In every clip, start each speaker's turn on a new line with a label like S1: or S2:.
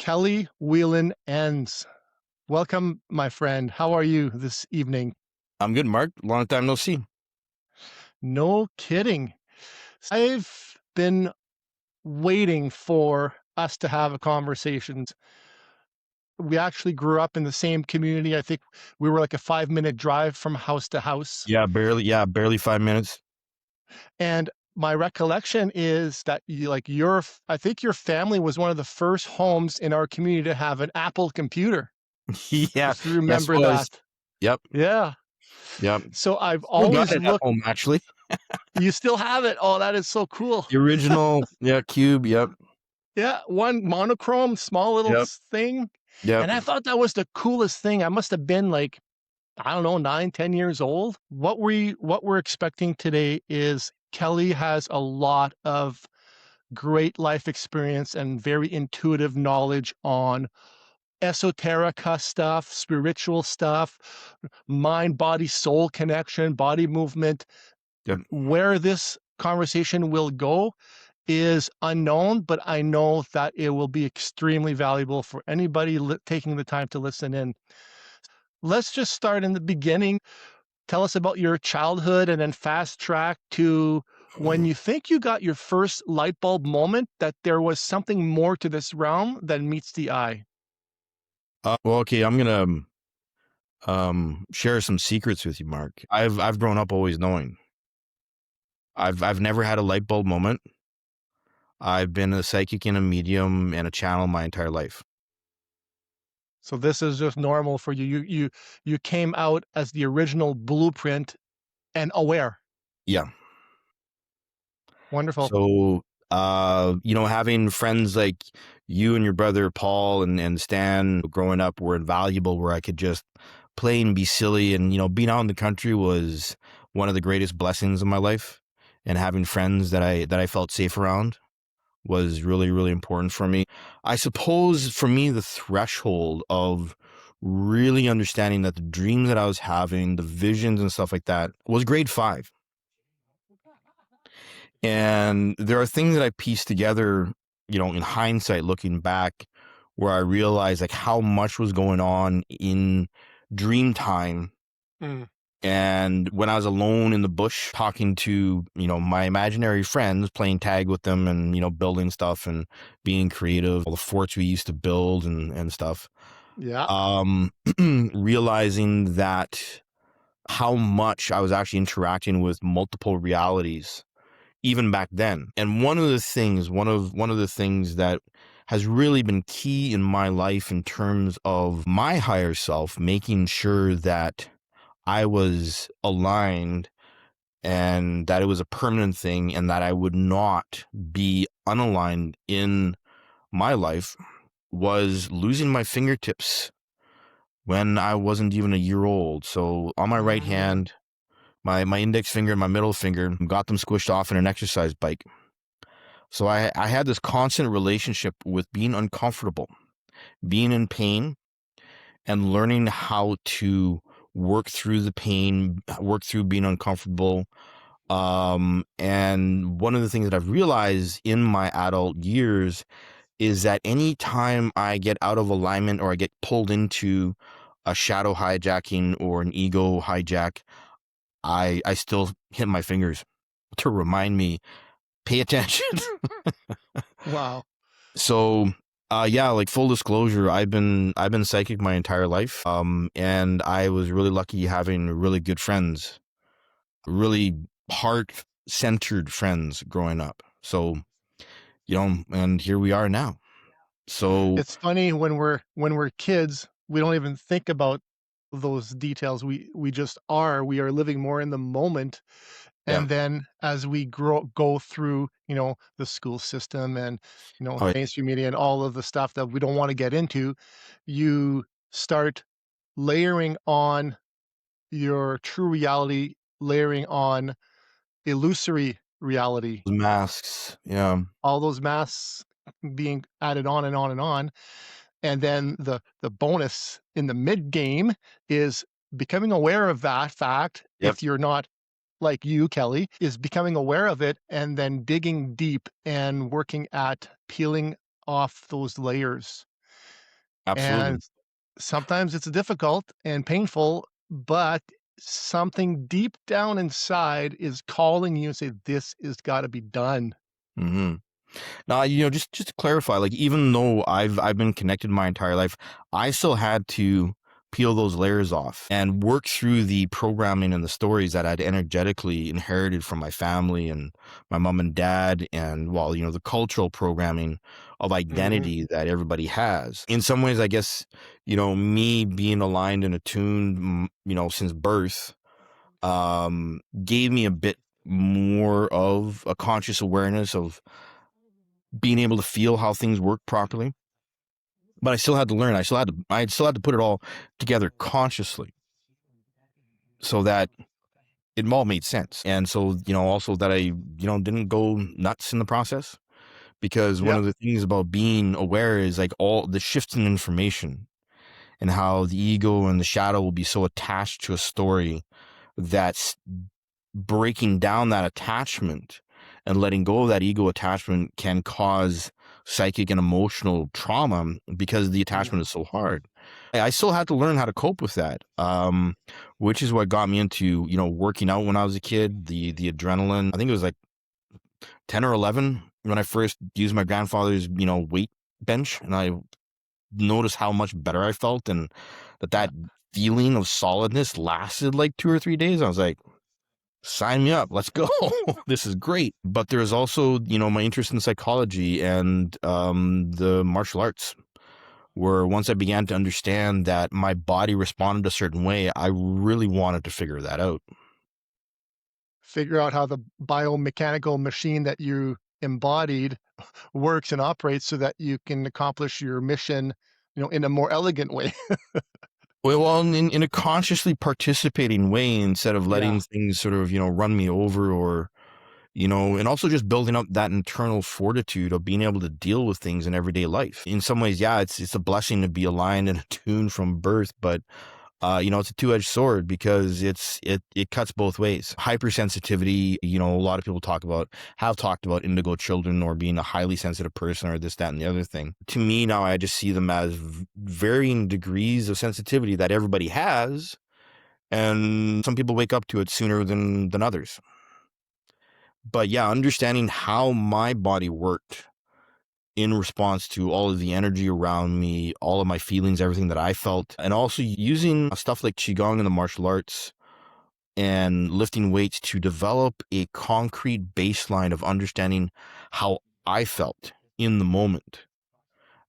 S1: Kelly Whelan-Enns. Welcome, my friend. How are you this evening?
S2: I'm good, Mark. Long time no see.
S1: No kidding. I've been waiting for us to have a conversation. We actually grew up in the same community. I think we were like a 5-minute drive from house to house.
S2: Barely 5 minutes.
S1: And my recollection is that I think your family was one of the first homes in our community to have an Apple computer,
S2: Yeah,
S1: if you
S2: yes,
S1: remember
S2: was.
S1: that.
S2: Yep,
S1: Yeah.
S2: yep.
S1: So I've
S2: Still got
S1: always
S2: it at
S1: looked.
S2: home, actually.
S1: You still have it? Oh, that is so cool.
S2: The original, yeah, cube. Yep,
S1: Yeah, one monochrome, small little
S2: yep,
S1: thing,
S2: yep.
S1: and I thought that was the coolest thing. I must have been like, I don't know, 9, 10 years old. What we're expecting today is Kelly has a lot of great life experience and very intuitive knowledge on esoterica stuff, spiritual stuff, mind, body, soul connection, body movement.
S2: Yep.
S1: Where this conversation will go is unknown, but I know that it will be extremely valuable for anybody taking the time to listen in. Let's just start in the beginning. Tell us about your childhood and then fast track to when you think you got your first light bulb moment that there was something more to this realm than meets the eye.
S2: Well, okay, I'm gonna share some secrets with you, Mark. I've grown up always knowing. I've never had a light bulb moment. I've been a psychic and a medium and a channel my entire life.
S1: So this is just normal for you. You came out as the original blueprint and aware.
S2: Yeah.
S1: Wonderful.
S2: So, having friends like you and your brother Paul and Stan growing up were invaluable, where I could just play and be silly. And, being out in the country was one of the greatest blessings of my life. And having friends that I felt safe around was really, really important for me. I suppose for me, the threshold of really understanding that the dreams that I was having, the visions and stuff like that, was grade 5. And there are things that I pieced together, in hindsight, looking back, where I realized like how much was going on in dream time.
S1: Mm.
S2: And when I was alone in the bush talking to, my imaginary friends, playing tag with them and, building stuff and being creative, all the forts we used to build and stuff,
S1: Yeah.
S2: realizing that how much I was actually interacting with multiple realities even back then. And one of the things that has really been key in my life in terms of my higher self, making sure that I was aligned and that it was a permanent thing and that I would not be unaligned in my life, was losing my fingertips when I wasn't even a year old. So on my right hand, my index finger and my middle finger, got them squished off in an exercise bike. So I had this constant relationship with being uncomfortable, being in pain, and learning how to work through the pain, work through being uncomfortable. And one of the things that I've realized in my adult years is that anytime I get out of alignment or I get pulled into a shadow hijacking or an ego hijack, I still hit my fingers to remind me, pay attention.
S1: Wow.
S2: So, like full disclosure, I've been psychic my entire life. And I was really lucky having really good friends, really heart-centered friends growing up. So, and here we are now. So,
S1: It's funny when we're kids, we don't even think about those details. We just are. We are living more in the moment.
S2: yeah.
S1: And then as we go through, the school system and,
S2: Oh, yeah.
S1: mainstream media and all of the stuff that we don't want to get into, you start layering on your true reality, layering on illusory reality,
S2: Masks. Yeah.
S1: all those masks being added on and on and on. And then the bonus in the mid game is becoming aware of that fact.
S2: Yep.
S1: If you're not like you, Kelly, is becoming aware of it and then digging deep and working at peeling off those layers. And
S2: Absolutely.
S1: sometimes it's difficult and painful, but something deep down inside is calling you and say, "This has gotta be done."
S2: Mhm. Now, just to clarify, like even though I've been connected my entire life, I still had to peel those layers off and work through the programming and the stories that I'd energetically inherited from my family and my mom and dad, and well, the cultural programming of
S1: Mhm.
S2: identity that everybody has. In some ways, I guess, me being aligned and attuned, since birth, gave me a bit more of a conscious awareness of being able to feel how things work properly. But I still had to learn. I still had to put it all together consciously so that it all made sense. And so, also that I didn't go nuts in the process, because one
S1: Yep.
S2: of the things about being aware is like all the shifts in information and how the ego and the shadow will be so attached to a story that's breaking down that attachment and letting go of that ego attachment can cause psychic and emotional trauma because the attachment
S1: Mhm.
S2: is so hard. I still had to learn how to cope with that, which is what got me into working out when I was a kid. The adrenaline. I think it was like 10 or 11 when I first used my grandfather's weight bench, and I noticed how much better I felt, and that
S1: Yeah.
S2: feeling of solidness lasted like 2 or 3 days. I was like, sign me up. Let's go. This is great. But there's also, my interest in psychology and the martial arts, where once I began to understand that my body responded a certain way, I really wanted to figure that out.
S1: Figure out how the biomechanical machine that you embodied works and operates so that you can accomplish your mission, in a more elegant way.
S2: Well, in a consciously participating way instead of
S1: Yeah.
S2: letting things sort of, run me over, or, and also just building up that internal fortitude of being able to deal with things in everyday life. In some ways, yeah, it's a blessing to be aligned and attuned from birth, but it's a two-edged sword because it cuts both ways. Hypersensitivity, a lot of people have talked about indigo children or being a highly sensitive person or this, that, and the other thing. To me now, I just see them as varying degrees of sensitivity that everybody has, and some people wake up to it sooner than others. But yeah, understanding how my body worked in response to all of the energy around me, all of my feelings, everything that I felt, and also using stuff like Qigong and the martial arts and lifting weights to develop a concrete baseline of understanding how I felt in the moment.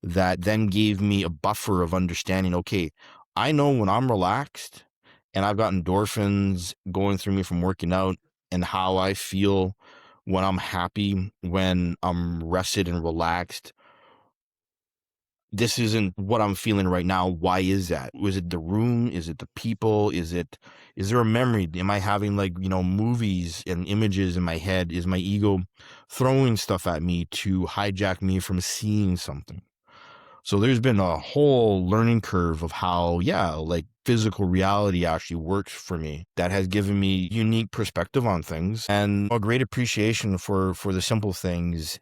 S2: That then gave me a buffer of understanding, okay, I know when I'm relaxed and I've got endorphins going through me from working out, and how I feel when I'm happy, when I'm rested and relaxed. This isn't what I'm feeling right now. Why is that? Was it the room? Is it the people? Is there a memory? Am I having like, movies and images in my head? Is my ego throwing stuff at me to hijack me from seeing something? So there's been a whole learning curve of how, yeah, like physical reality actually works for me. That has given me unique perspective on things and a great appreciation for the simple things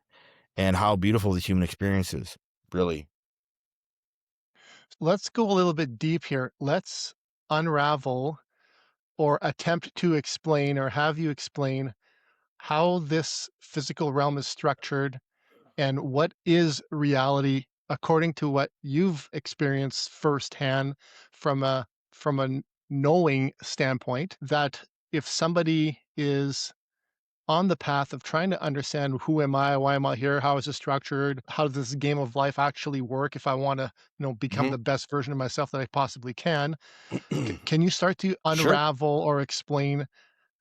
S2: and how beautiful the human experience is, really.
S1: Let's go a little bit deep here. Let's unravel or attempt to explain or have you explain how this physical realm is structured and what is reality according to what you've experienced firsthand from a knowing standpoint, that if somebody is on the path of trying to understand who am I, why am I here, how is this structured, how does this game of life actually work if I want to, become
S2: Mhm.
S1: the best version of myself that I possibly can. Can you start to
S2: Sure.
S1: unravel or explain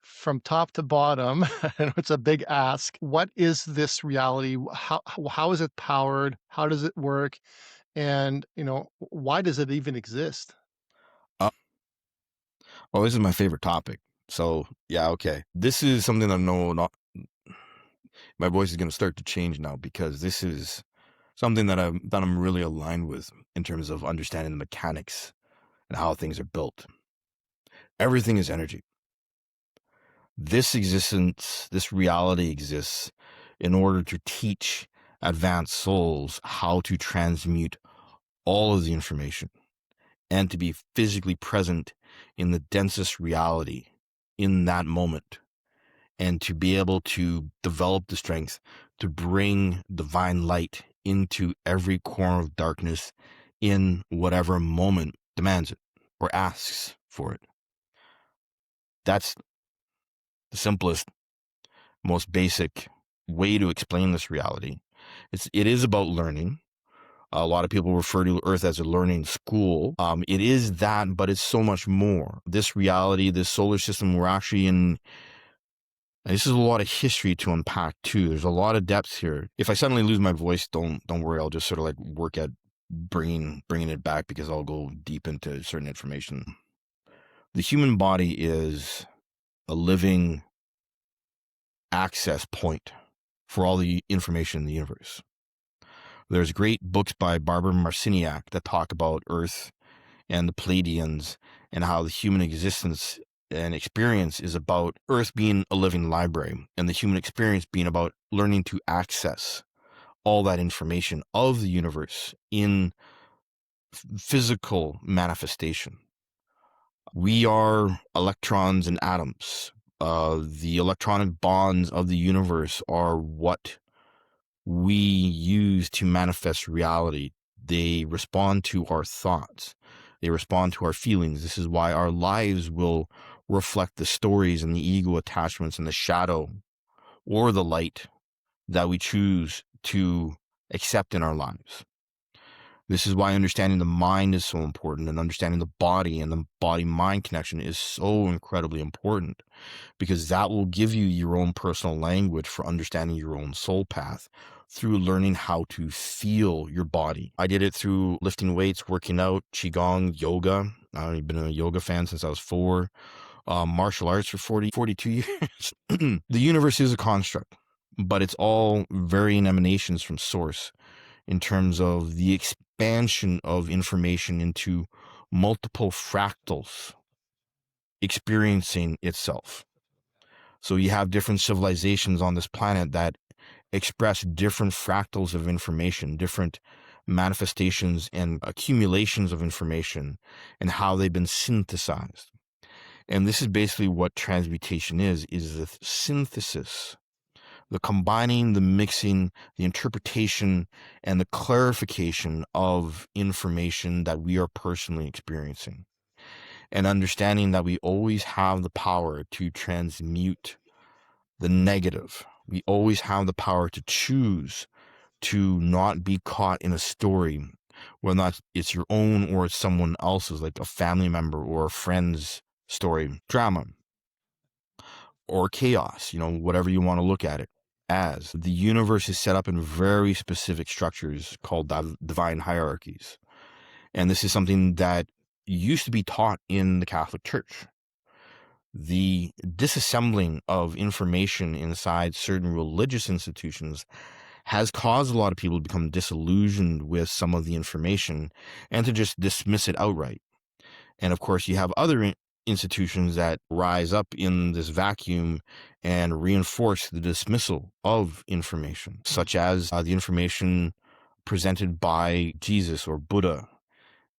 S1: from top to bottom? And it's a big ask. What is this reality? How is it powered? How does it work? And why does it even exist?
S2: Uh, well, this is my favorite topic. So, yeah, okay. This is something I know not my voice is going to start to change now, because this is something that I'm really aligned with in terms of understanding the mechanics and how things are built. Everything is energy. This existence, this reality exists in order to teach advanced souls how to transmute all of the information, and to be physically present in the densest reality in that moment, and to be able to develop the strength to bring divine light into every corner of darkness in whatever moment demands it or asks for it. That's the simplest, most basic way to explain this reality. It is about learning. A lot of people refer to Earth as a learning school. It is that, but it's so much more. This reality, this solar system, we're actually in. This is a lot of history to unpack too. There's a lot of depth here. If I suddenly lose my voice, don't worry. I'll just sort of like work at bringing it back, because I'll go deep into certain information. The human body is a living access point for all the information in the universe. There's great books by Barbara Marciniak that talk about Earth and the Pleiadians and how the human existence and experience is about Earth being a living library, and the human experience being about learning to access all that information of the universe in physical manifestation. We are electrons and atoms. The electronic bonds of the universe are what we use to manifest reality. They respond to our thoughts. They respond to our feelings. This is why our lives will reflect the stories and the ego attachments and the shadow or the light that we choose to accept in our lives. This is why understanding the mind is so important, and understanding the body and the body-mind connection is so incredibly important, because that will give you your own personal language for understanding your own soul path through learning how to feel your body. I did it through lifting weights, working out, Qigong, yoga. I've been a yoga fan since I was 4. Martial arts for 42 years. The universe is a construct, but it's all varying emanations from source in terms of the expansion of information into multiple fractals experiencing itself. So you have different civilizations on this planet that express different fractals of information, different manifestations and accumulations of information, and how they've been synthesized. And this is basically what transmutation is the synthesis, the combining, the mixing, the interpretation, and the clarification of information that we are personally experiencing. And understanding that we always have the power to transmute the negative. We always have the power to choose to not be caught in a story, whether or not it's your own or it's someone else's, like a family member or a friend's story, drama, or chaos, whatever you want to look at it as. The universe is set up in very specific structures called divine hierarchies. And this is something that used to be taught in the Catholic Church. The disassembling of information inside certain religious institutions has caused a lot of people to become disillusioned with some of the information and to just dismiss it outright. And of course, you have other institutions that rise up in this vacuum and reinforce the dismissal of information, such as the information presented by Jesus or Buddha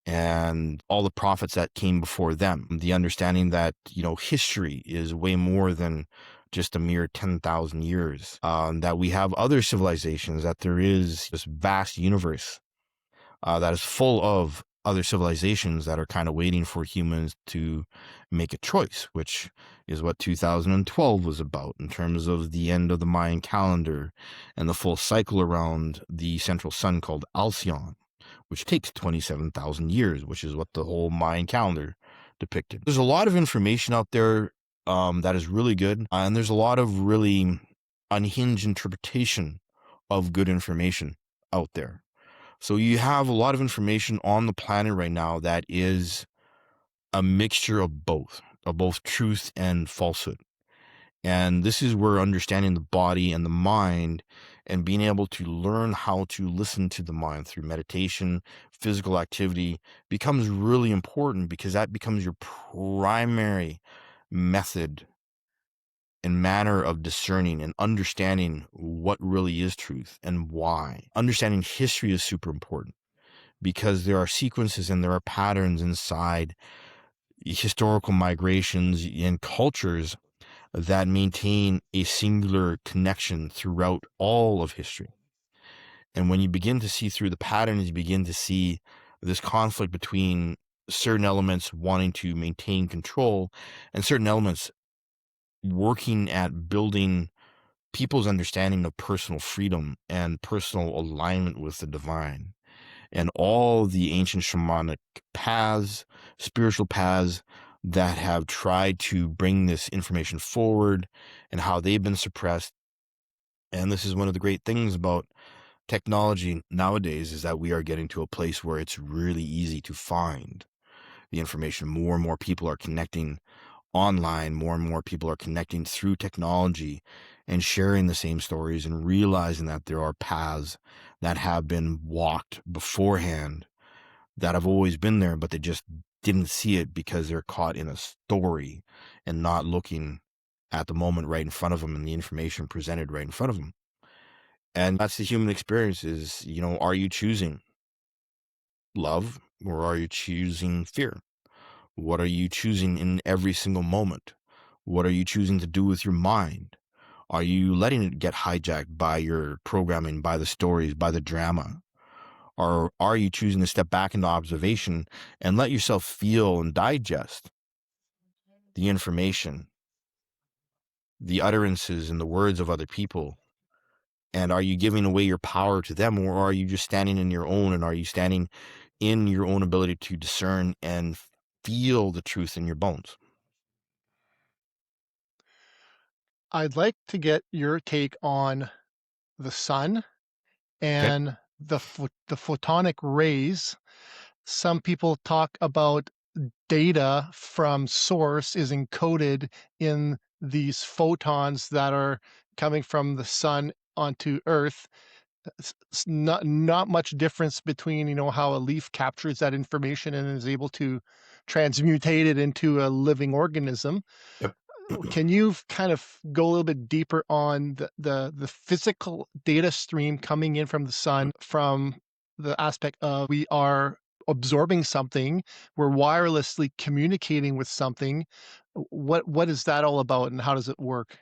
S2: and all the prophets that came before them. The understanding that, history is way more than just a mere 10,000 years, that we have other civilizations, that there is this vast universe that is full of other civilizations that are kind of waiting for humans to make a choice, which is what 2012 was about in terms of the end of the Mayan calendar and the full cycle around the central sun called Alcyon, which takes 27,000 years, which is what the whole Mayan calendar depicted. There's a lot of information out there that is really good, and there's a lot of really unhinged interpretation of good information out there. So you have a lot of information on the planet right now that is a mixture of both truth and falsehood. And this is where understanding the body and the mind and being able to learn how to listen to the mind through meditation, physical activity becomes really important, because that becomes your primary method and manner of discerning and understanding what really is truth and why. Understanding history is super important, because there are sequences and there are patterns inside historical migrations and cultures that maintain a singular connection throughout all of history. And when you begin to see through the patterns, you begin to see this conflict between certain elements wanting to maintain control and certain elements working at building people's understanding of personal freedom and personal alignment with the divine. And all the ancient shamanic paths, spiritual paths that have tried to bring this information forward and how they've been suppressed. And this is one of the great things about technology nowadays, is that we are getting to a place where it's really easy to find the information. More and more people are connecting online, more and more people are connecting through technology and sharing the same stories and realizing that there are paths that have been walked beforehand that have always been there, but they just didn't see it because they're caught in a story and not looking at the moment right in front of them and the information presented right in front of them. And that's the human experience is, are you choosing love or are you choosing fear? What are you choosing in every single moment? What are you choosing to do with your mind? Are you letting it get hijacked by your programming, by the stories, by the drama? Or are you choosing to step back into observation and let yourself feel and digest the information, the utterances and the words of other people? And are you giving away your power to them, or are you just standing in your own? And are you standing in your own ability to discern and feel the truth in your bones?
S1: I'd like to get your take on the sun
S2: Okay.
S1: and the photonic rays. Some people talk about data from source is encoded in these photons that are coming from the sun onto Earth. Not much difference between how a leaf captures that information and is able to transmutate it into a living organism.
S2: Yep.
S1: Can you kind of go a little bit deeper on the physical data stream coming in from the sun, from the aspect of we are absorbing something, we're wirelessly communicating with something. What is that all about and how does it work?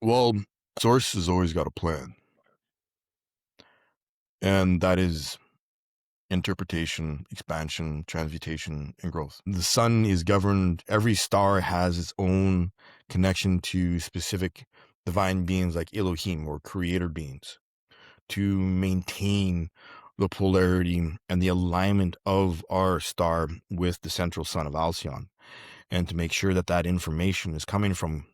S2: Well, source has always got a plan, and that is interpretation, expansion, transmutation, and growth. The sun is governed, every star has its own connection to specific divine beings like Elohim or creator beings to maintain the polarity and the alignment of our star with the central sun of Alcyon, and to make sure that that information is coming from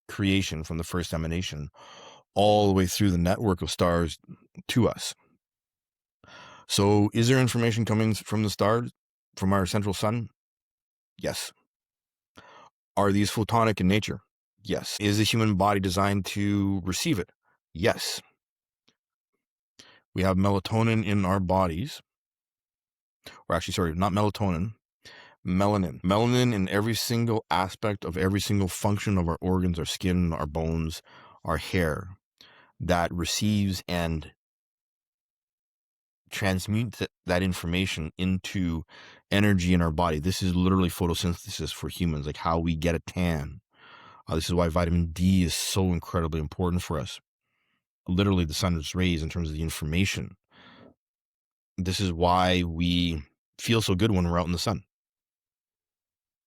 S2: creation, from the first emanation, all the way through the network of stars to us. So is there information coming from the stars, from our central sun? Yes. Are these photonic in nature? Yes. Is the human body designed to receive it? Yes. We have melatonin in our bodies, or actually, sorry, not melatonin, melanin. Melanin in every single aspect of every single function of our organs, our skin, our bones, our hair, that receives and transmute that information into energy in our body. This is literally photosynthesis for humans, like how we get a tan. This is why vitamin D is so incredibly important for us. Literally the sun's rays in terms of the information. This is why we feel so good when we're out in the sun.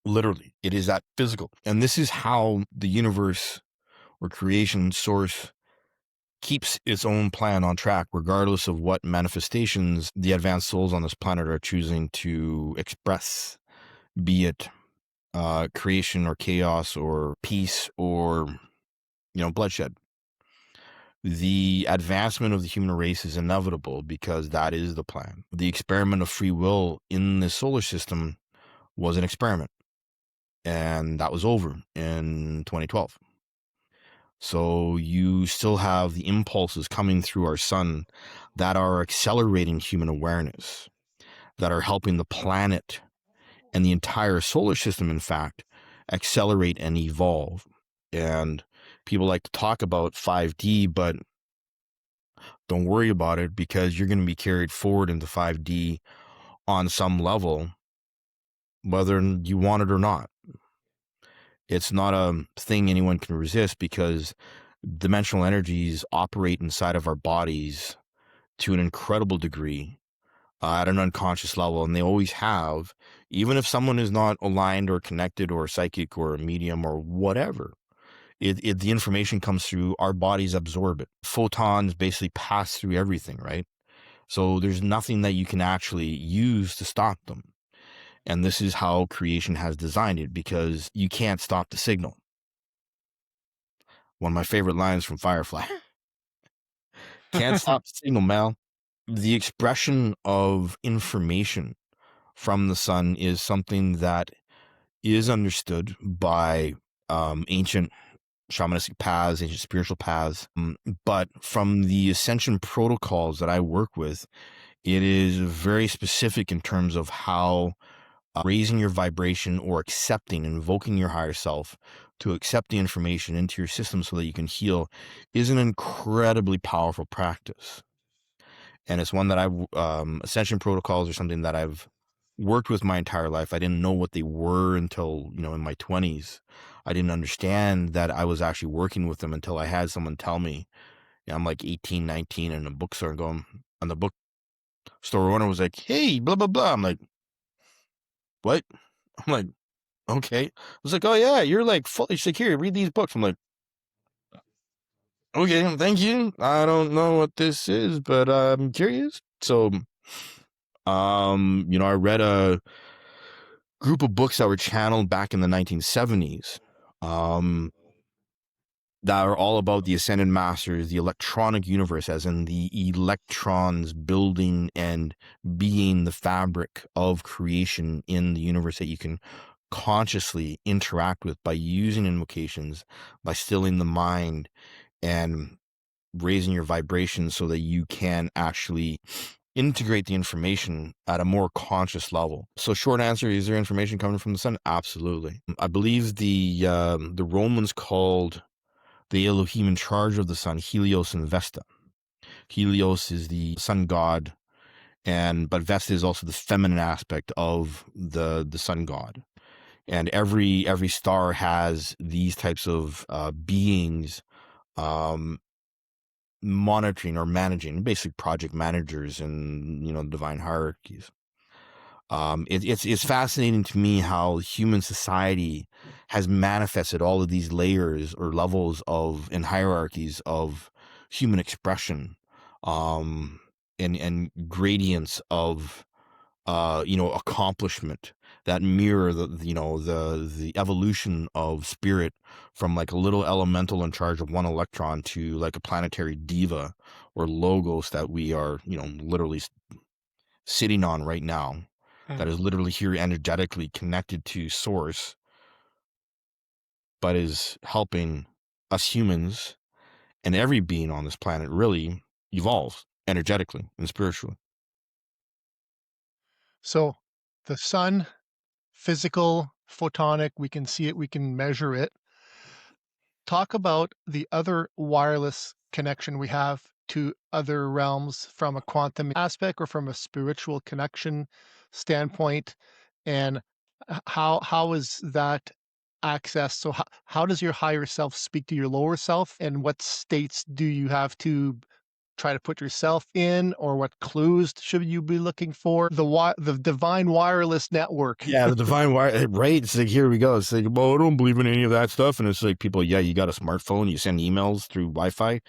S2: Literally, it is that physical. And this is how the universe or creation source keeps its own plan on track, regardless of what manifestations the advanced souls on this planet are choosing to express, be it creation or chaos or peace or, bloodshed. The advancement of the human race is inevitable because that is the plan. The experiment of free will in the solar system was an experiment, and that was over in 2012. So you still have the impulses coming through our sun that are accelerating human awareness, that are helping the planet and the entire solar system, in fact, accelerate and evolve. And people like to talk about 5D, but Don't worry about it, because you're going to be carried forward into 5D on some level, whether you want it or not. It's not a thing anyone can resist, because dimensional energies operate inside of our bodies to an incredible degree, at an unconscious level, and they always have, even if someone is not aligned or connected or psychic or a medium or whatever. The information comes through, our bodies absorb it. Photons basically pass through everything, right? So there's nothing that you can actually use to stop them. And this is how creation has designed it, because you can't stop the signal. One of my favorite lines from Firefly. Can't stop the signal, Mal. The expression of information from the sun is something that is understood by ancient shamanistic paths, ancient spiritual paths. But from the ascension protocols that I work with, it is very specific in terms of how raising your vibration or invoking your higher self to accept the information into your system so that you can heal is an incredibly powerful practice. And it's one that ascension protocols are something that I've worked with my entire life. I didn't know what they were until, in my 20s. I didn't understand that I was actually working with them until I had someone tell me. I'm like 18, 19, and the bookstore and the bookstore owner was like, "Hey, blah, blah, blah." I'm like, "What?" I'm like, "Okay." I was like, "Oh yeah, you're like full." She's like, "Here, read these books." I'm like, "Okay, thank you. I don't know what this is, but I'm curious." So, I read a group of books that were channeled back in the 1970s, that are all about the ascended masters, the electronic universe, as in the electrons building and being the fabric of creation in the universe that you can consciously interact with by using invocations, by stilling the mind and raising your vibrations so that you can actually integrate the information at a more conscious level. So short answer, is there information coming from the sun? Absolutely. I believe the Romans called the Elohim in charge of the sun Helios and Vesta. Helios is the sun god, but Vesta is also the feminine aspect of the sun god. And every star has these types of beings monitoring or managing, basically project managers and divine hierarchies. It's fascinating to me how human society has manifested all of these layers or levels of and hierarchies of human expression, and gradients of accomplishment that mirror the evolution of spirit from like a little elemental in charge of one electron to like a planetary diva or logos that we are literally sitting on right now, that is literally here energetically connected to source, but is helping us humans and every being on this planet really evolve energetically and spiritually.
S1: So the sun, physical, photonic, we can see it, we can measure it. Talk about the other wireless connection we have to other realms from a quantum aspect or from a spiritual connection standpoint, and how is that access? So how does your higher self speak to your lower self, and what states do you have to try to put yourself in, or what clues should you be looking for? The divine wireless network.
S2: Yeah, the divine wire, right? It's like, here we go. It's like, well, I don't believe in any of that stuff. And it's like, people, yeah, you got a smartphone, you send emails through Wi-Fi.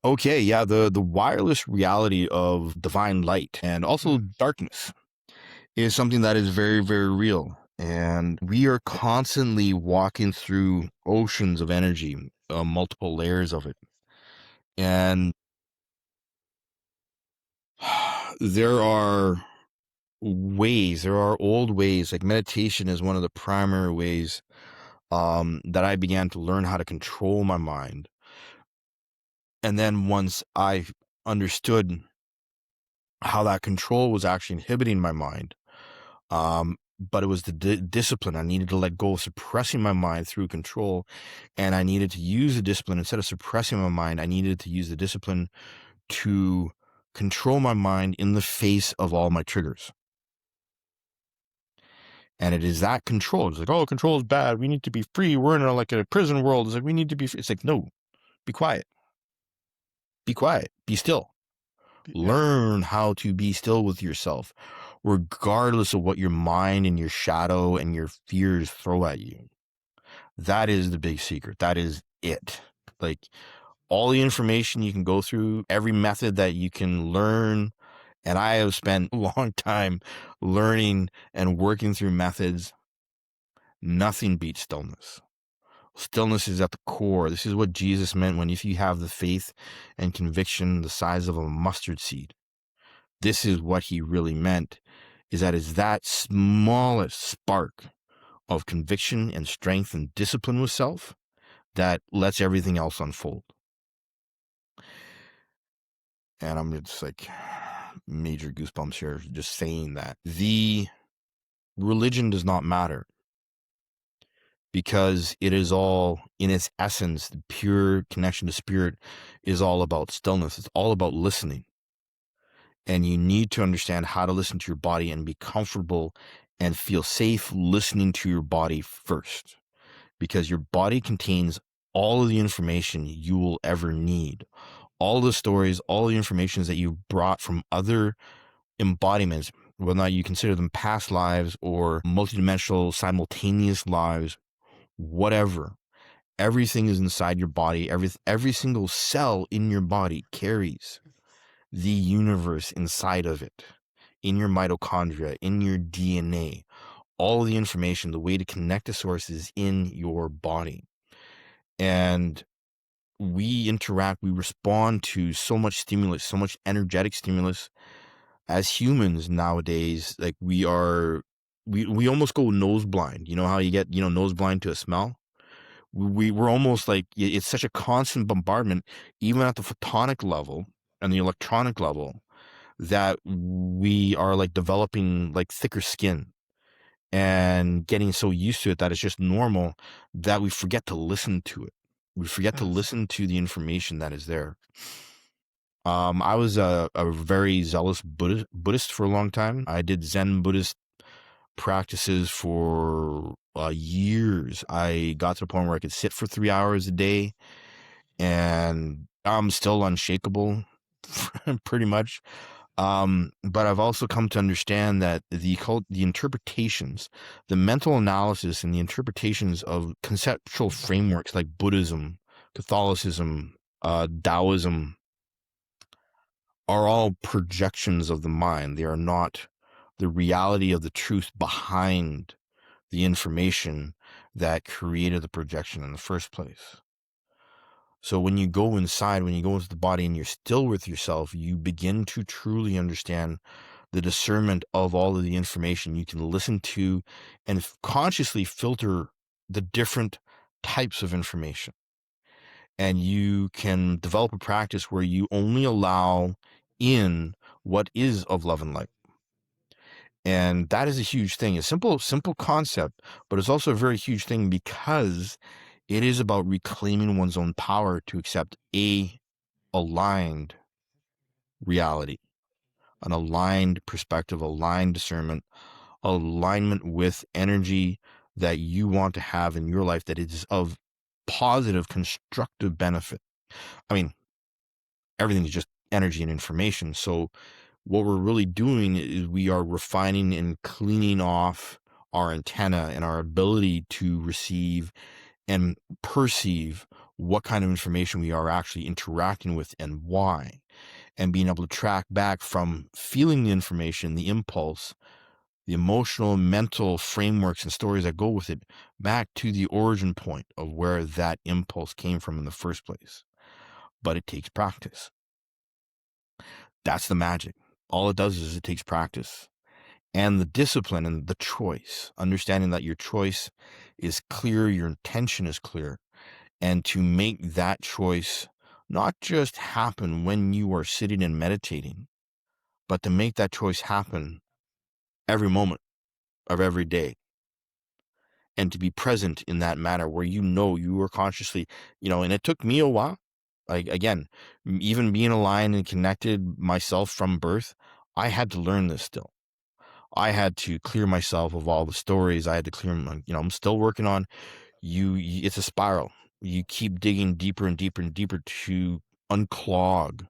S2: Okay, yeah, the wireless reality of divine light and also darkness is something that is very, very real. And we are constantly walking through oceans of energy, multiple layers of it. And there are old ways, like meditation is one of the primary ways that I began to learn how to control my mind. And then once I understood how that control was actually inhibiting my mind, but it was the discipline. I needed to let go of suppressing my mind through control, and I needed to use the discipline. Instead of suppressing my mind, I needed to use the discipline to control my mind in the face of all my triggers. And it is that control. It's like, oh, control is bad. We need to be free. We're in like a prison world. It's like, we need to be free. It's like, no, be quiet. Be quiet. Be still.
S1: Yeah.
S2: Learn how to be still with yourself, regardless of what your mind and your shadow and your fears throw at you. That is the big secret. That is it. Like, all the information you can go through, every method that you can learn. And I have spent a long time learning and working through methods. Nothing beats stillness. Stillness is at the core. This is what Jesus meant when if you have the faith and conviction the size of a mustard seed. This is what he really meant, is that it's that smallest spark of conviction and strength and discipline with self that lets everything else unfold. And I'm just like, major goosebumps here just saying that. The religion does not matter, because it is all, in its essence, the pure connection to spirit is all about stillness. It's all about listening. And you need to understand how to listen to your body and be comfortable and feel safe listening to your body first, because your body contains all of the information you will ever need. All the stories, all the information that you've brought from other embodiments, whether or not you consider them past lives or multidimensional simultaneous lives, whatever. Everything is inside your body. Every single cell in your body carries the universe inside of it, in your mitochondria, in your DNA. All the information, the way to connect to source is in your body. And we interact, we respond to so much stimulus, so much energetic stimulus as humans nowadays. Like, we almost go nose blind. You know how you get, nose blind to a smell? We're almost like, it's such a constant bombardment, even at the photonic level and the electronic level, that we are like developing like thicker skin and getting so used to it that it's just normal that we forget to listen to it. We forget to
S1: Yes.
S2: listen to the information that is there. I was a very zealous Buddhist for a long time. I did Zen Buddhist practices for years. I got to the point where I could sit for 3 hours a day, and I'm still unshakable, pretty much. But I've also come to understand that the interpretations, the mental analysis and the interpretations of conceptual frameworks like Buddhism, Catholicism, Taoism, are all projections of the mind. They are not the reality of the truth behind the information that created the projection in the first place. So when you go inside, when you go into the body and you're still with yourself, you begin to truly understand the discernment of all of the information. You can listen to and consciously filter the different types of information. And you can develop a practice where you only allow in what is of love and light. And that is a huge thing. A simple concept, but it's also a very huge thing, because it is about reclaiming one's own power to accept a aligned reality, an aligned perspective, aligned discernment, alignment with energy that you want to have in your life that is of positive, constructive benefit. I mean, everything is just energy and information. So what we're really doing is we are refining and cleaning off our antenna and our ability to receive and perceive what kind of information we are actually interacting with and why, and being able to track back from feeling the information, the impulse, the emotional, mental frameworks and stories that go with it, back to the origin point of where that impulse came from in the first place. But it takes practice. That's the magic. All it does is it takes practice and the discipline and the choice, understanding that your choice is clear, your intention is clear, and to make that choice not just happen when you are sitting and meditating, but to make that choice happen every moment, of every day, and to be present in that manner where you were consciously, and it took me a while. Like, again, even being aligned and connected myself from birth, I had to learn this still. I had to clear myself of all the stories. I had to clear my, I'm still working on it's a spiral. You keep digging deeper and deeper and deeper to unclog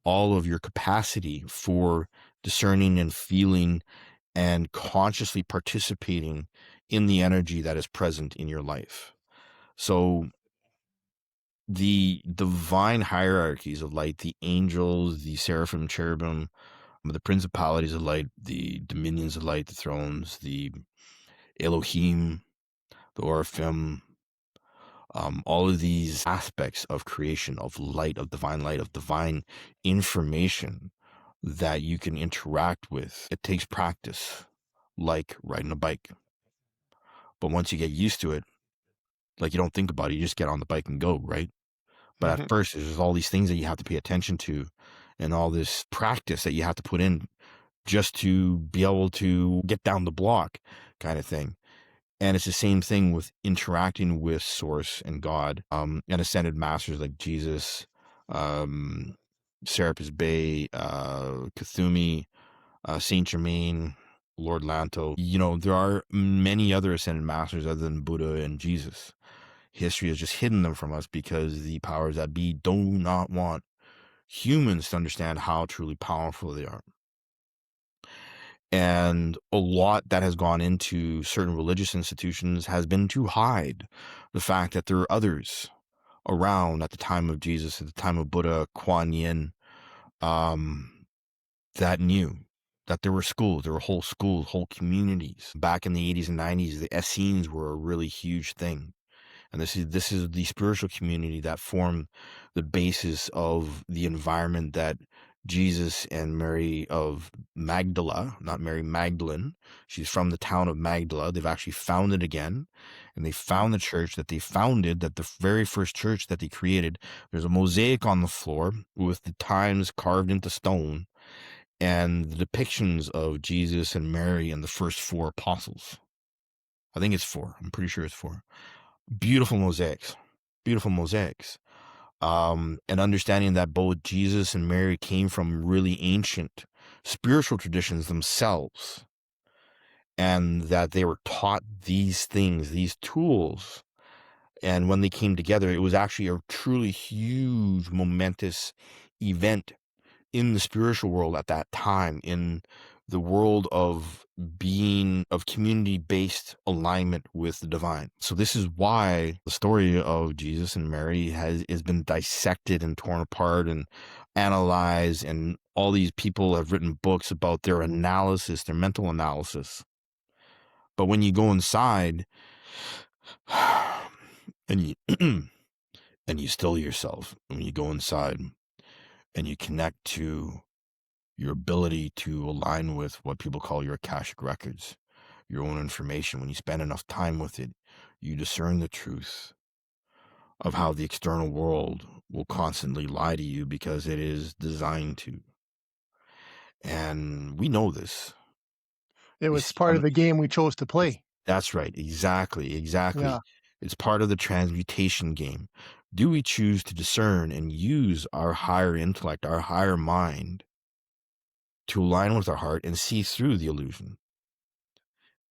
S2: all of your capacity for discerning and feeling and consciously participating in the energy that is present in your life. So the divine hierarchies of light, the angels, the seraphim, cherubim, the principalities of light, the dominions of light, the thrones, the Elohim, the Oraphim, all of these aspects of creation, of light, of divine information that you can interact with. It takes practice, like riding a bike. But once you get used to it, like, you don't think about it, you just get on the bike and go, right? But at
S1: Mhm.
S2: first, there's all these things that you have to pay attention to and all this practice that you have to put in just to be able to get down the block, kind of thing. And it's the same thing with interacting with Source and God, and ascended masters like Jesus, Serapis Bey, Kuthumi, Saint Germain, Lord Lanto. There are many other ascended masters other than Buddha and Jesus. History has just hidden them from us because the powers that be do not want humans to understand how truly powerful they are. And a lot that has gone into certain religious institutions has been to hide the fact that there are others around at the time of Jesus, at the time of Buddha, Kuan Yin, um, that knew that there were schools, there were whole schools, whole communities. Back in the 80s and 90s, the Essenes were a really huge thing. And this is the spiritual community that formed the basis of the environment that Jesus and Mary of Magdala, not Mary Magdalene, she's from the town of Magdala. They've actually founded again, and they found the church that they founded, that the very first church that they created. There's a mosaic on the floor with the times carved into stone and the depictions of Jesus and Mary and the first four apostles. I think it's four. I'm pretty sure it's four. Beautiful mosaics, beautiful mosaics. And understanding that both Jesus and Mary came from really ancient spiritual traditions themselves, and that they were taught these things, these tools. And when they came together, it was actually a truly huge, momentous event in the spiritual world at that time, in the world of community-based alignment with the divine. So this is why the story of Jesus and Mary has been dissected and torn apart and analyzed, and all these people have written books about their analysis, their mental analysis. But when you go inside and you and you still yourself, when you go inside and you connect to your ability to align with what people call your Akashic records, your own information. When you spend enough time with it, you discern the truth of how the external world will constantly lie to you because it is designed to. And we know this.
S1: It
S2: You
S1: was
S2: see,
S1: part of the game we chose to play.
S2: that's right. Exactly.
S1: Yeah.
S2: Exactly. It's part of the transmutation game. Do we choose to discern and use our higher intellect, our higher mind, to align with our heart and see through the illusion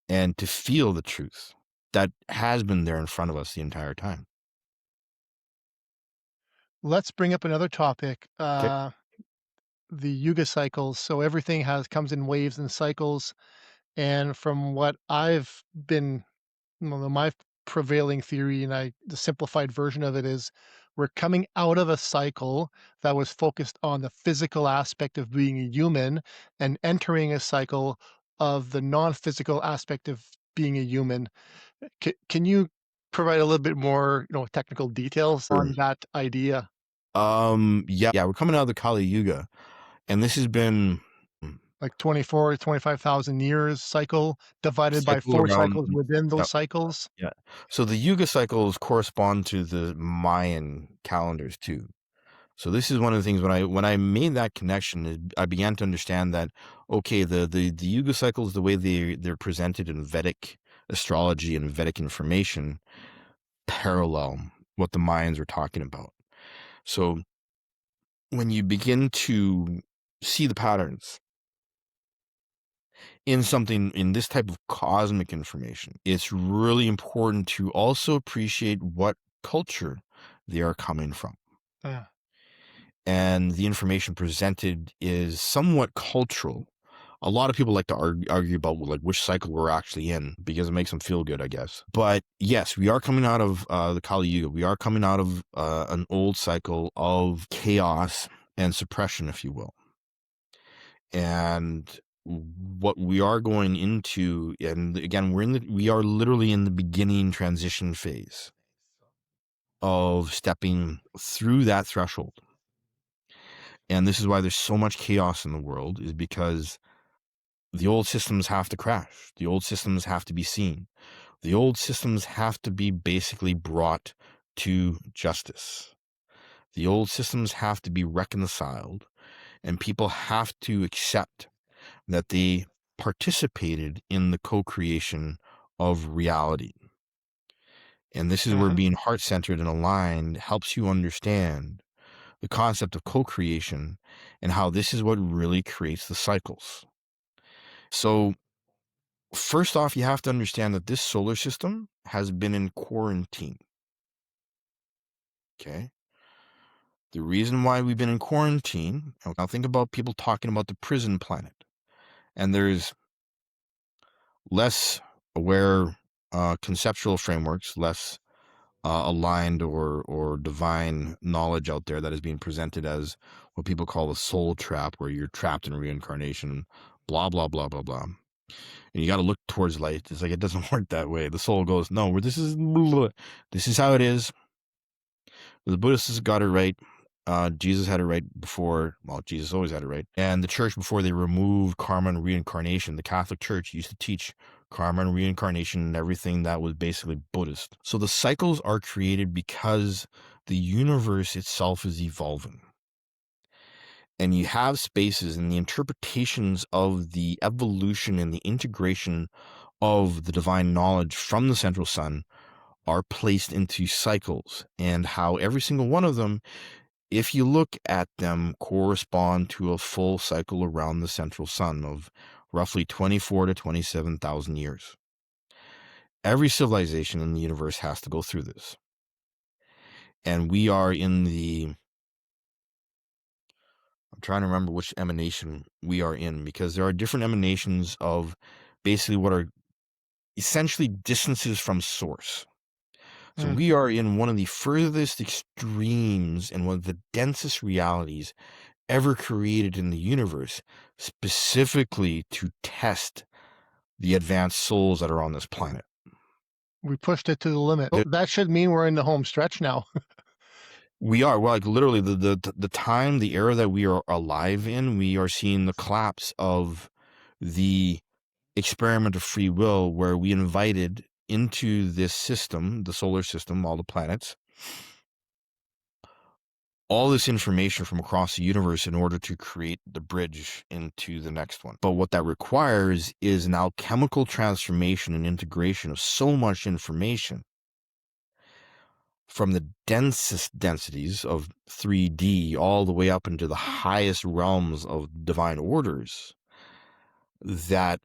S2: and to feel the truth that has been there in front of us the entire time?
S1: Let's bring up another topic,
S2: Okay.
S1: the Yuga cycles. So everything has comes in waves and cycles, and from what I've been well, my prevailing theory, and the simplified version of it is we're coming out of a cycle that was focused on the physical aspect of being a human and entering a cycle of the non-physical aspect of being a human. Can you provide a little bit more, technical details
S2: Sure.
S1: on that idea?
S2: Yeah, we're coming out of the Kali Yuga, and this has been
S1: Like 24, 25,000 years cycle divided by
S2: cycle
S1: 4
S2: around.
S1: cycles within
S2: Yeah,
S1: those cycles?
S2: yeah. So the Yuga cycles correspond to the Mayan calendars too. So this is one of the things when I made that connection, I began to understand that, okay, the Yuga cycles, the way they're presented in Vedic astrology and Vedic information, parallel what the Mayans are talking about. So when you begin to see the patterns in something, in this type of cosmic information, it's really important to also appreciate what culture they are coming from.
S1: Yeah.
S2: And the information presented is somewhat cultural. A lot of people like to argue about like which cycle we're actually in because it makes them feel good, I guess. But yes, we are coming out of the Kali Yuga. We are coming out of an old cycle of chaos and suppression, if you will. And what we are going into, and again, we are literally in the beginning transition phase of stepping through that threshold. And this is why there's so much chaos in the world, is because the old systems have to crash. The old systems have to be seen. The old systems have to be basically brought to justice. The old systems have to be reconciled, and people have to accept that they participated in the co-creation of reality. And this is where
S1: Mhm.
S2: being heart-centered and aligned helps you understand the concept of co-creation and how this is what really creates the cycles. So first off, you have to understand that this solar system has been in quarantine. Okay. The reason why we've been in quarantine, now think about people talking about the prison planet, and there's less aware conceptual frameworks, less aligned or divine knowledge out there that is being presented as what people call the soul trap, where you're trapped in reincarnation, blah, blah, blah, blah, blah. And you got to look towards light. It's like, it doesn't work that way. The soul goes, no, this is how it is. The Buddhists got it right. Jesus had it right before. Well, Jesus always had it right. And the church, before they removed karma and reincarnation, the Catholic Church used to teach karma and reincarnation and everything that was basically Buddhist. So the cycles are created because the universe itself is evolving. And you have spaces, and the interpretations of the evolution and the integration of the divine knowledge from the central sun are placed into cycles, and how every single one of them, if you look at them, correspond to a full cycle around the central sun of roughly 24 to 27,000 years. Every civilization in the universe has to go through this. And we are in I'm trying to remember which emanation we are in, because there are different emanations of basically what are essentially distances from source. So
S1: Mm.
S2: we are in one of the furthest extremes and one of the densest realities ever created in the universe, specifically to test the advanced souls that are on this planet.
S1: We pushed it to the limit. That should mean we're in the home stretch now.
S2: We are, well, like literally the time, the era that we are alive in, we are seeing the collapse of the experiment of free will, where we invited into this system, the solar system, all the planets, all this information from across the universe in order to create the bridge into the next one. But what that requires is an alchemical transformation and integration of so much information from the densest densities of 3D all the way up into the highest realms of divine orders, that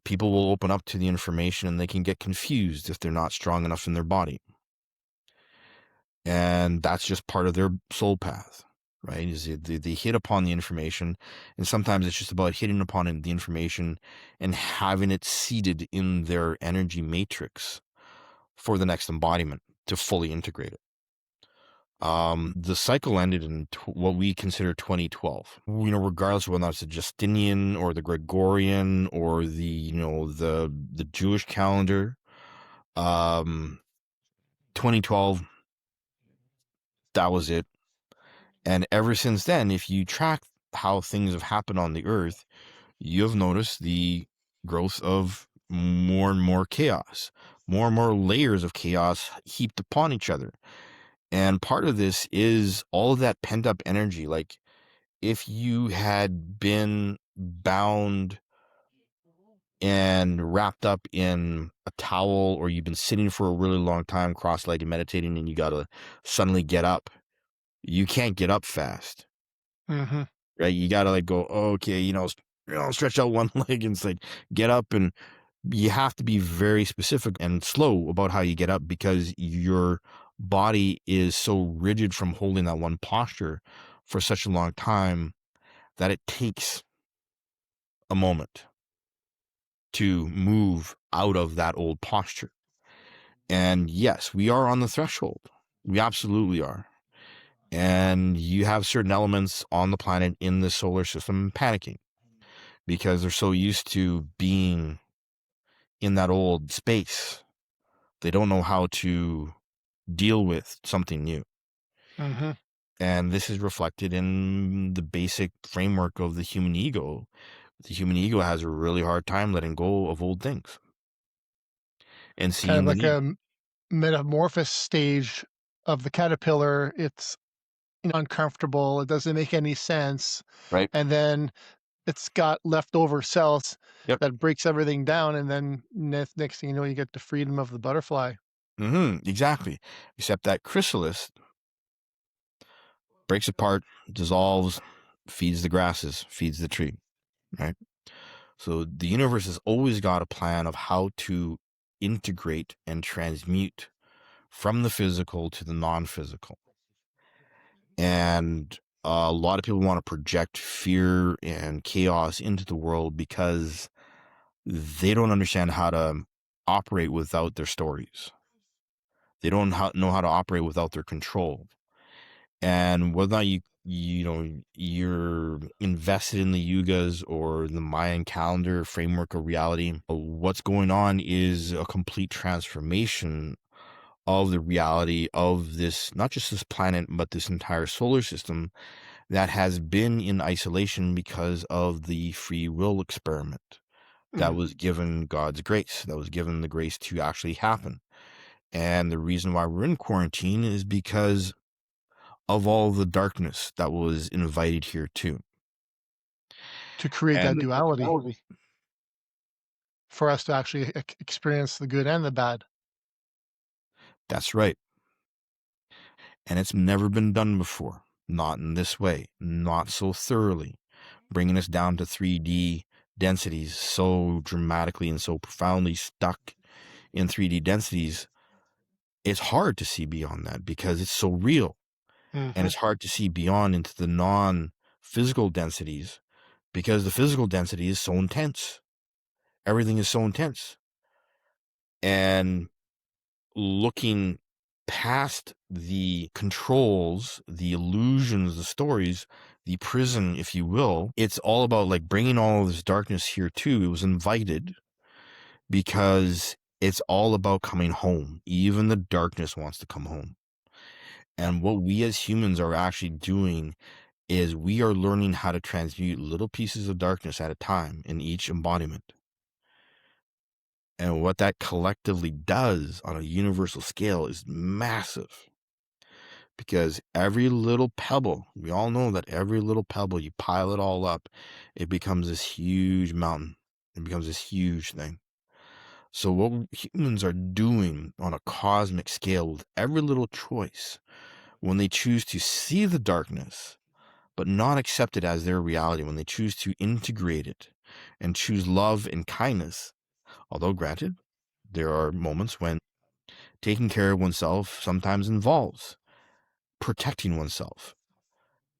S2: people will open up to the information and they can get confused if they're not strong enough in their body. And that's just part of their soul path, right? Is they hit upon the information, and sometimes it's just about hitting upon the information and having it seated in their energy matrix for the next embodiment to fully integrate it. The cycle ended in what we consider 2012. Regardless of whether it's the Justinian or the Gregorian or the Jewish calendar, 2012, that was it. And ever since then, if you track how things have happened on the earth, you have noticed the growth of more and more chaos, more and more layers of chaos heaped upon each other. And part of this is all of that pent up energy. Like if you had been bound and wrapped up in a towel, or you've been sitting for a really long time cross-legged meditating, and you got to suddenly get up, you can't get up fast,
S1: Mhm.
S2: right? You got to like go, "Oh, okay, stretch out one leg and it's like get up." And you have to be very specific and slow about how you get up, because your body is so rigid from holding that one posture for such a long time that it takes a moment to move out of that old posture. And yes, we are on the threshold. We absolutely are. And you have certain elements on the planet in the solar system panicking because they're so used to being in that old space. They don't know how to deal with something new.
S1: Mhm.
S2: And this is reflected in the basic framework of the human ego. The human ego has a really hard time letting go of old things and
S1: Kind of
S2: seeing the
S1: like
S2: new,
S1: a metamorphosis stage of the caterpillar. It's, uncomfortable, it doesn't make any sense,
S2: right?
S1: and then it's got leftover cells
S2: Yep.
S1: that breaks everything down, and then next thing you know, you get the freedom of the butterfly.
S2: Exactly. Except that chrysalis breaks apart, dissolves, feeds the grasses, feeds the tree, right? So the universe has always got a plan of how to integrate and transmute from the physical to the non-physical. And a lot of people want to project fear and chaos into the world because they don't understand how to operate without their stories. They don't know how to operate without their control. And whether or not you're invested in the yugas or the Mayan calendar framework of reality, what's going on is a complete transformation of the reality of this, not just this planet, but this entire solar system that has been in isolation because of the free will experiment that
S1: Mm.
S2: was given God's grace, that was given the grace to actually happen. And the reason why we're in quarantine is because of all the darkness that was invited here too.
S1: To create that
S2: And
S1: duality for us to actually experience the good and the bad.
S2: that's right. And it's never been done before. Not in this way, not so thoroughly, bringing us down to 3D densities so dramatically and so profoundly stuck in 3D densities. It's hard to see beyond that because it's so real. And
S1: Mhm.
S2: it's hard to see beyond into the non-physical densities because the physical density is so intense. Everything is so intense. And looking past the controls, the illusions, the stories, the prison, if you will, it's all about like bringing all of this darkness here too. It was invited because it's all about coming home. Even the darkness wants to come home. And what we as humans are actually doing is we are learning how to transmute little pieces of darkness at a time in each embodiment. And what that collectively does on a universal scale is massive. Because every little pebble, we all know that every little pebble, you pile it all up, it becomes this huge mountain. It becomes this huge thing. So what humans are doing on a cosmic scale with every little choice, when they choose to see the darkness, but not accept it as their reality, when they choose to integrate it and choose love and kindness, although granted, there are moments when taking care of oneself sometimes involves protecting oneself.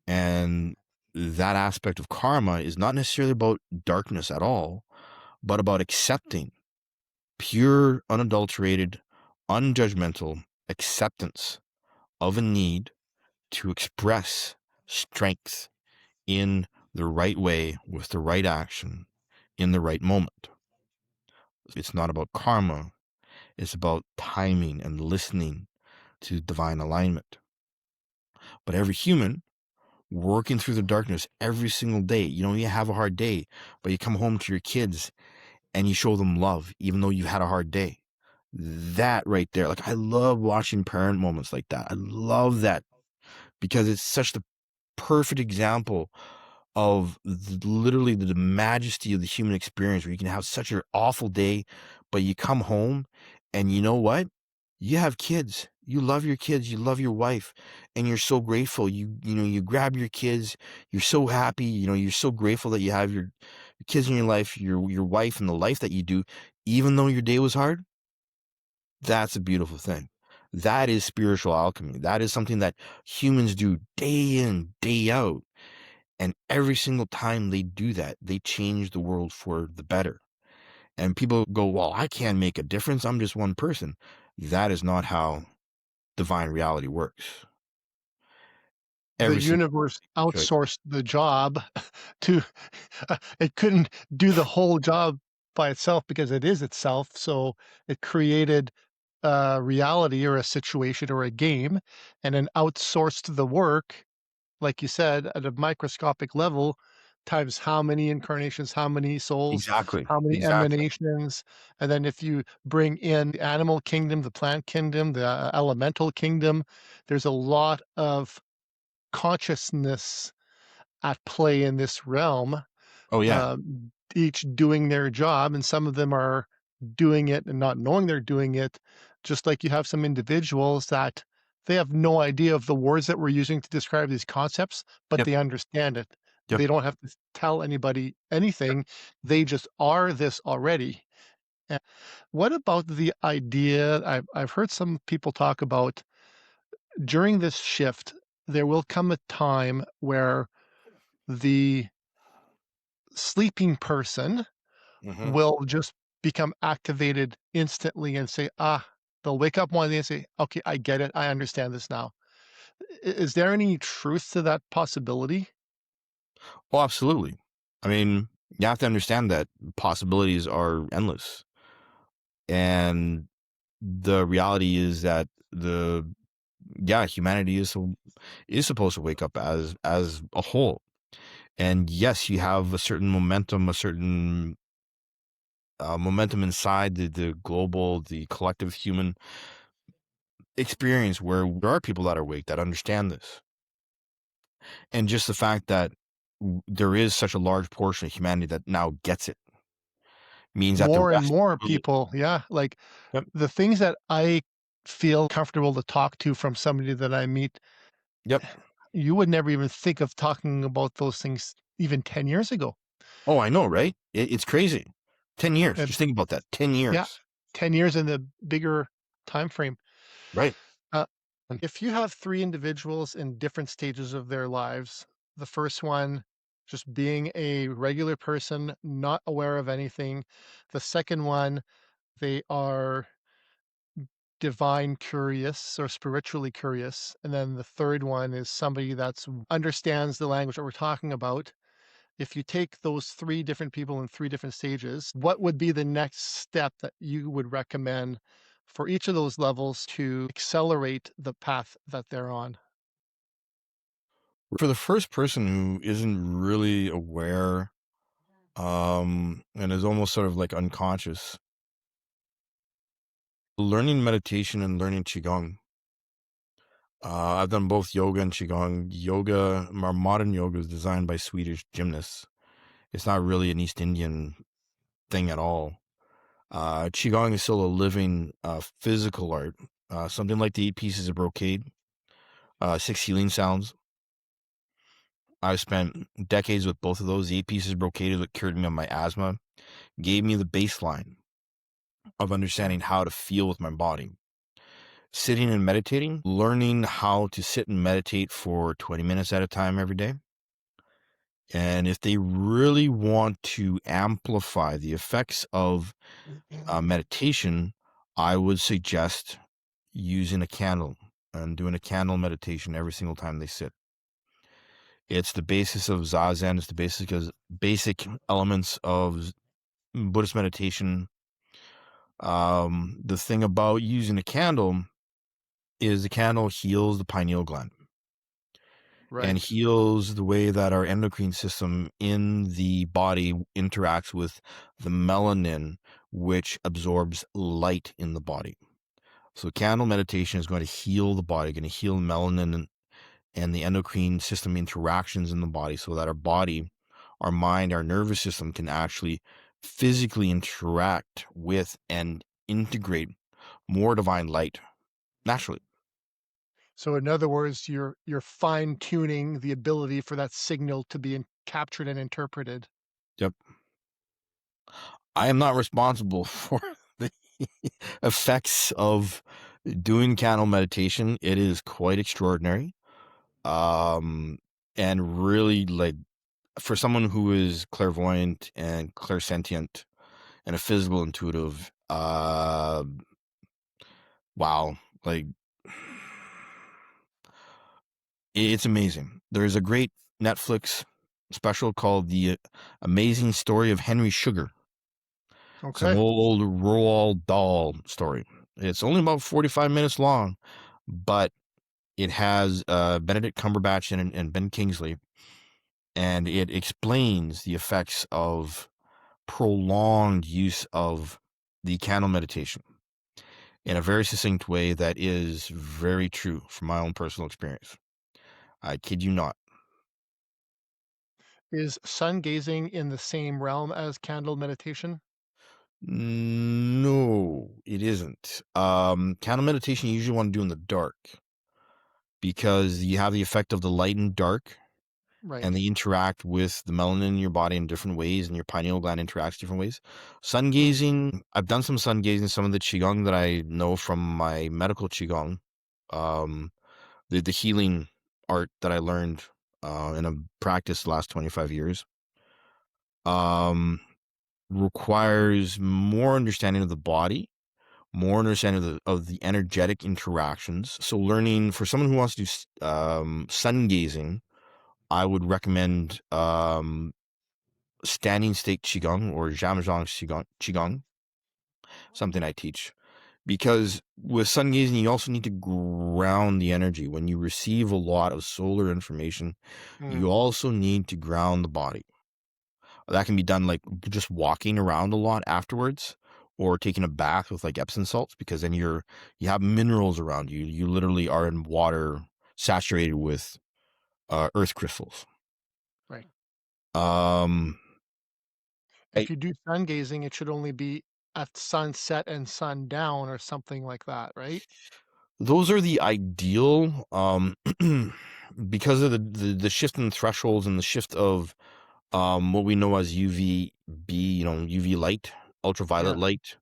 S2: And that aspect of karma is not necessarily about darkness at all, but about accepting pure, unadulterated, unjudgmental acceptance of a need to express strength in the right way with the right action in the right moment. It's not about karma. It's about timing and listening to divine alignment. But every human working through the darkness every single day, you have a hard day, but you come home to your kids and you show them love, even though you've had a hard day. That right there, like, I love watching parent moments like that. I love that because it's such the perfect example of literally the majesty of the human experience where you can have such an awful day, but you come home and you know what? You have kids. You love your kids. You love your wife, and you're so grateful. You grab your kids. You're so happy. You're so grateful that you have your kids in your life, your wife, and the life that you do, even though your day was hard. That's a beautiful thing. That is spiritual alchemy. That is something that humans do day in, day out. And every single time they do that, they change the world for the better. And people go, well, I can't make a difference. I'm just one person. That is not how divine reality works.
S1: The
S2: Every single
S1: universe
S2: choice.
S1: outsourced the job to it couldn't do the whole job by itself because it is itself, so it created a reality or a situation or a game and then outsourced the work, like you said, at a microscopic level, times how many incarnations, how many souls,
S2: Exactly.
S1: how many
S2: Exactly.
S1: emanations, and then if you bring in the animal kingdom, the plant kingdom, the elemental kingdom, there's a lot of consciousness at play in this realm,
S2: Oh, yeah.
S1: each doing their job, and some of them are doing it and not knowing they're doing it, just like you have some individuals that they have no idea of the words that we're using to describe these concepts, but
S2: Yep.
S1: they understand it.
S2: Yep.
S1: They don't have to tell anybody anything. They just are this already. And what about the idea I've heard some people talk about during this shift, there will come a time where the sleeping person
S2: Hmm.
S1: will just become activated instantly and say, "Ah," they'll wake up one day and say, "Okay, I get it. I understand this now." Is there any truth to that possibility?
S2: Well, absolutely. I mean, you have to understand that possibilities are endless. And the reality is that humanity is supposed to wake up as a whole. And yes, you have a certain momentum, a certain momentum inside the collective human experience where there are people that are awake that understand this. And just the fact that there is such a large portion of humanity that now gets it means that the
S1: More and
S2: rest
S1: more
S2: really.
S1: people, yeah, like,
S2: Yep.
S1: the things that I feel comfortable to talk to from somebody that I meet,
S2: Yep.
S1: you would never even think of talking about those things even 10 years ago.
S2: Oh, I know, right? It's crazy. 10 years.
S1: And
S2: Just think about that. 10
S1: yeah,
S2: years.
S1: 10 years in the bigger time frame.
S2: Right.
S1: Uh, if you have 3 individuals in different stages of their lives, the first one just being a regular person, not aware of anything. The second one, they are divine curious or spiritually curious. And then the third one is somebody that's understands the language that we're talking about. If you take those 3 different people in 3 different stages, what would be the next step that you would recommend for each of those levels to accelerate the path that they're on?
S2: For the first person who isn't really aware, and is almost sort of like unconscious, learning meditation and learning qigong. I've done both yoga and qigong. Yoga, modern yoga, is designed by Swedish gymnasts. It's not really an East Indian thing at all. Qigong is still a living, physical art. Something like the 8 pieces of brocade, 6 healing sounds. I've spent decades with both of those. The 8 pieces of brocade is what cured me of my asthma, gave me the baseline of understanding how to feel with my body. Sitting and meditating, learning how to sit and meditate for 20 minutes at a time every day. And if they really want to amplify the effects of meditation, I would suggest using a candle and doing a candle meditation every single time they sit. It's the basis of Zazen. It's the basic elements of Buddhist meditation. The thing about using a candle is the candle heals the pineal gland. and
S1: Right.
S2: heals the way that our endocrine system in the body interacts with the melanin, which absorbs light in the body. So candle meditation is going to heal the body, going to heal melanin and the endocrine system interactions in the body so that our body, our mind, our nervous system can actually physically interact with and integrate more divine light naturally.
S1: So in other words, you're fine tuning the ability for that signal to be captured and interpreted.
S2: Yep. I am not responsible for the effects of doing candle meditation. It is quite extraordinary. Um, and really, like, for someone who is clairvoyant and clairsentient and a physical intuitive, wow, like, it's amazing. There's a great Netflix special called The Amazing Story of Henry Sugar. It's an
S1: Okay.
S2: old Roald Dahl story. It's only about 45 minutes long, but it has Benedict Cumberbatch and Ben Kingsley, and it explains the effects of prolonged use of the candle meditation in a very succinct way that is very true from my own personal experience. I kid you not.
S1: Is sun gazing in the same realm as candle meditation?
S2: No, it isn't. Candle meditation you usually want to do in the dark because you have the effect of the light and dark, and
S1: Right.
S2: they interact with the melanin in your body in different ways, and your pineal gland interacts different ways. Sun
S1: Hmm.
S2: gazing, I've done some sun gazing, some of the qigong that I know from my medical qigong, um, the healing art that I learned in a practice the last 25 years, um, requires more understanding of the body, more understanding of the energetic interactions. So learning for someone who wants to do sun gazing, I would recommend standing state qigong or Zhamzhang qigong, something I teach. Because with sun gazing, you also need to ground the energy. When you receive a lot of solar information,
S1: Hmm.
S2: you also need to ground the body. That can be done like just walking around a lot afterwards, or taking a bath with like Epsom salts, because then you have minerals around you. You literally are in water saturated with earth crystals.
S1: Right.
S2: Um, I,
S1: If you do sun gazing, it should only be at sunset and sundown or something like that, right?
S2: those are the ideal, because of the shift in thresholds and the shift of what we know as UVB, UV light, ultraviolet
S1: Yeah.
S2: light.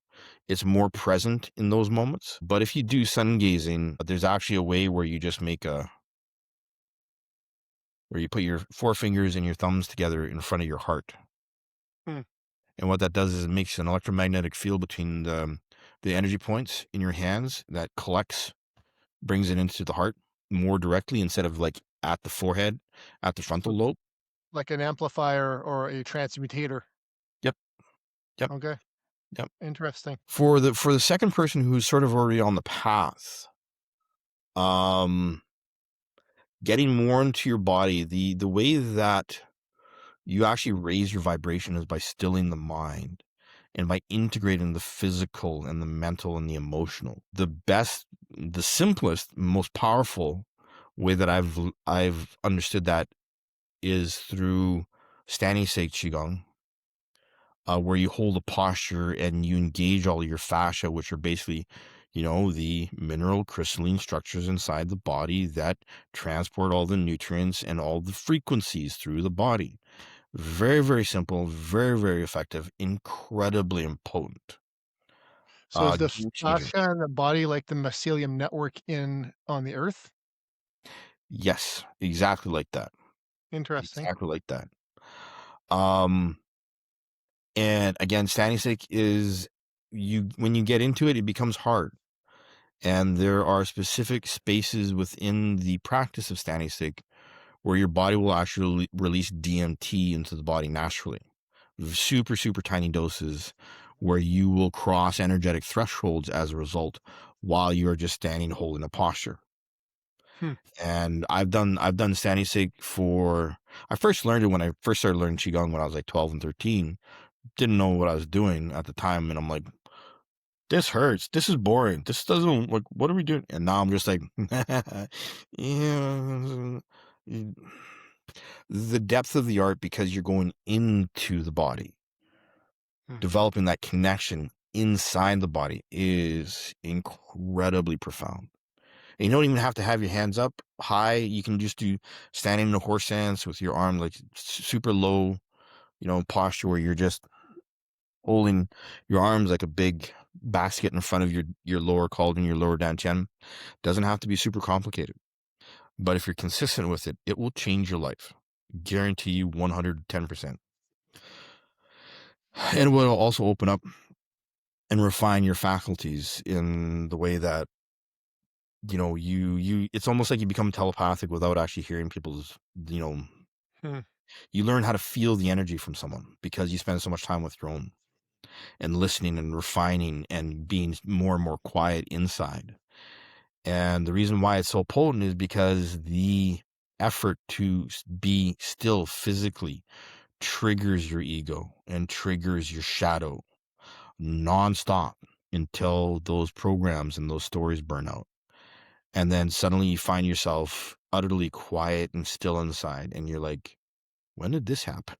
S2: It's more present in those moments. But if you do sun gazing, there's actually a way where you just where you put your forefingers and your thumbs together in front of your heart.
S1: Hmm.
S2: And what that does is it makes an electromagnetic field between the energy points in your hands that collects, brings it into the heart more directly instead of like at the forehead, at the
S1: So
S2: frontal
S1: it's
S2: lobe.
S1: like an amplifier or a transmutator.
S2: Yep, yep,
S1: Okay.
S2: yep.
S1: Interesting.
S2: For the second person who's sort of already on the path, um, getting more into your body, the way that you actually raise your vibration is by stilling the mind and by integrating the physical and the mental and the emotional. The simplest, most powerful way that I've understood that is through standing state qigong, where you hold a posture and you engage all your fascia, which are basically, the mineral crystalline structures inside the body that transport all the nutrients and all the frequencies through the body. Very, very simple, very, very effective, incredibly impotent.
S1: So is the
S2: Game changer.
S1: fascia in the body like the mycelium network in on the earth?
S2: Yes, exactly like that.
S1: Interesting.
S2: Exactly like that. Um, and again, standing stick is when you get into it, it becomes hard. And there are specific spaces within the practice of standing stick where your body will actually release DMT into the body naturally. Super, super tiny doses where you will cross energetic thresholds as a result while you're just standing holding a posture.
S1: Hmm.
S2: And I've done standing stick for. I first learned it when I first started learning qigong when I was like 12 and 13. Didn't know what I was doing at the time, and I'm like, this hurts. This is boring. This doesn't like. What are we doing? And now I'm just like, yeah. The depth of the art, because you're going into the body,
S1: Mhm.
S2: developing that connection inside the body, is incredibly profound. And you don't even have to have your hands up high. You can just do standing in a horse stance with your arm like super low, posture, where you're just holding your arms like a big basket in front of your lower cauldron, your lower dantian. Doesn't have to be super complicated. But if you're consistent with it, it will change your life. Guarantee you 110%. And it will also open up and refine your faculties in the way that, you it's almost like you become telepathic without actually hearing people's, you know,
S1: Hmm.
S2: you learn how to feel the energy from someone because you spend so much time with your own and listening and refining and being more and more quiet inside. And the reason why it's so potent is because the effort to be still physically triggers your ego and triggers your shadow nonstop until those programs and those stories burn out. And then suddenly you find yourself utterly quiet and still inside. And you're like, when did this happen?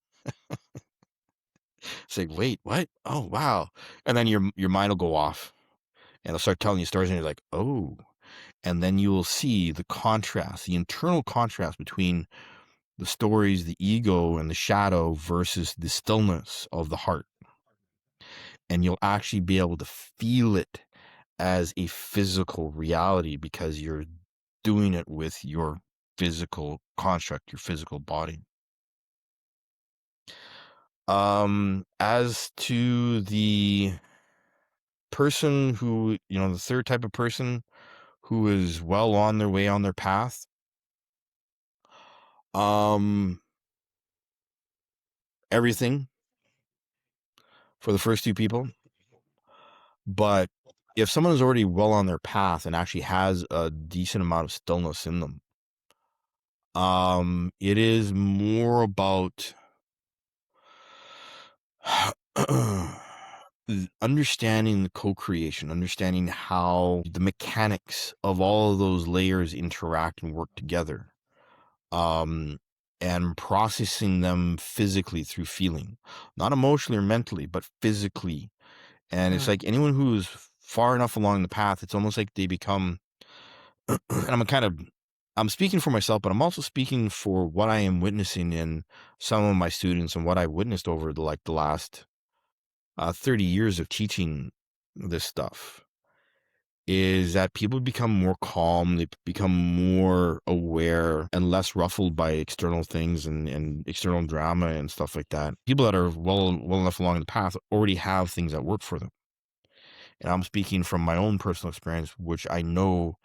S2: It's like, wait, what? Oh, wow. And then your mind will go off and it'll start telling you stories. And you're like, oh. And then you will see the contrast, the internal contrast between the stories, the ego and the shadow versus the stillness of the heart. And you'll actually be able to feel it as a physical reality because you're doing it with your physical construct, your physical body. As to the person who, the third type of person who is well on their way on their path, um, everything for the first two people. But if someone is already well on their path and actually has a decent amount of stillness in them, it is more about understanding the co-creation, understanding how the mechanics of all of those layers interact and work together, and processing them physically through feeling, not emotionally or mentally, but physically. And it's
S1: Hmm.
S2: like anyone who's far enough along the path, it's almost like they become, and I'm speaking for myself, but I'm also speaking for what I am witnessing in some of my students and what I've witnessed over the last 30 years of teaching this stuff, is that people become more calm, they become more aware and less ruffled by external things and external drama and stuff like that. People that are well enough along the path already have things that work for them. And I'm speaking from my own personal experience, which I know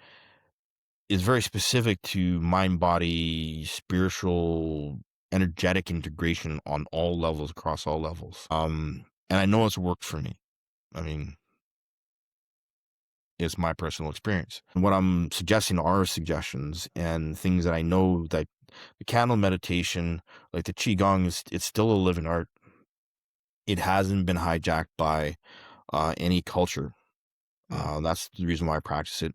S2: is very specific to mind, body, spiritual, energetic integration on all levels, across all levels. And I know it's worked for me. I mean, it's my personal experience. And what I'm suggesting are suggestions and things that I know, that the candle meditation, like the qigong, it's still a living art. It hasn't been hijacked by any culture.
S1: Hmm.
S2: That's the reason why I practice it.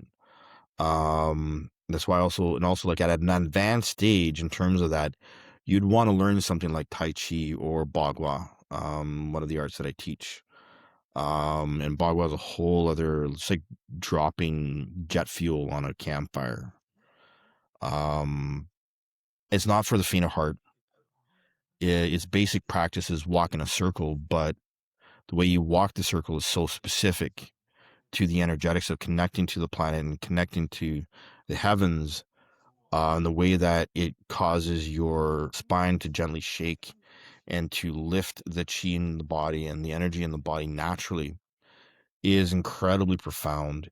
S2: That's why also like at an advanced stage in terms of that, you'd want to learn something like Tai Chi or Bagua, one of the arts that I teach. And Bagua is a whole other, it's like dropping jet fuel on a campfire. Um, it's not for the faint of heart. Its basic practice is walk in a circle, but the way you walk the circle is so specific to the energetics of connecting to the planet and connecting to the heavens, and the way that it causes your spine to gently shake and to lift the chi in the body and the energy in the body naturally, is incredibly profound.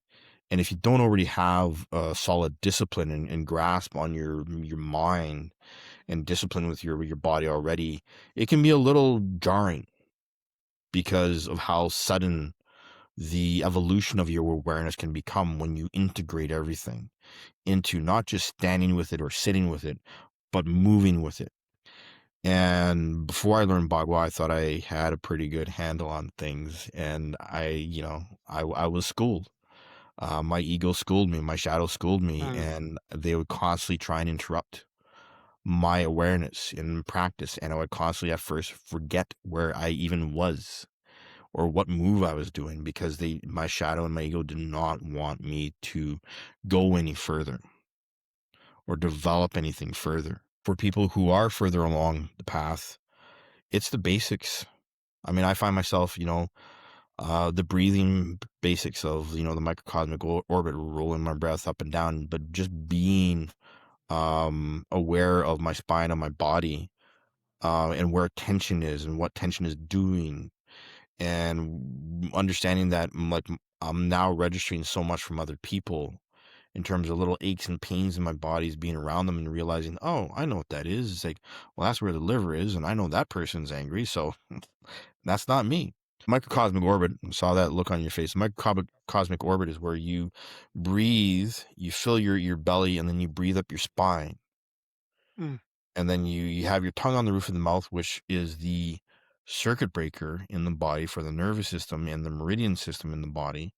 S2: And if you don't already have a solid discipline and grasp on your mind and discipline with your body already, it can be a little jarring because of how sudden the evolution of your awareness can become when you integrate everything into not just standing with it or sitting with it, but moving with it. And before I learned Bagua, I thought I had a pretty good handle on things, and I was schooled. My ego schooled me, my shadow schooled me,
S1: Mm,
S2: and they would constantly try and interrupt my awareness in practice, and I would constantly at first forget where I even was or what move I was doing because my shadow and my ego did not want me to go any further or develop anything further. For people who are further along the path, it's the basics. I mean, I find myself, the breathing basics of, the microcosmic orbit, rolling my breath up and down, but just being aware of my spine and my body, and where tension is and what tension is doing, and understanding that I'm now registering so much from other people in terms of little aches and pains in my bodies, being around them and realizing, oh, I know what that is. It's like, well, that's where the liver is, and I know that person's angry, so that's not me. Microcosmic orbit, saw that look on your face. Microcosmic orbit is where you breathe, you fill your belly, and then you breathe up your spine.
S1: mm,
S2: And then you have your tongue on the roof of the mouth, which is the circuit breaker in the body for the nervous system and the meridian system in the body.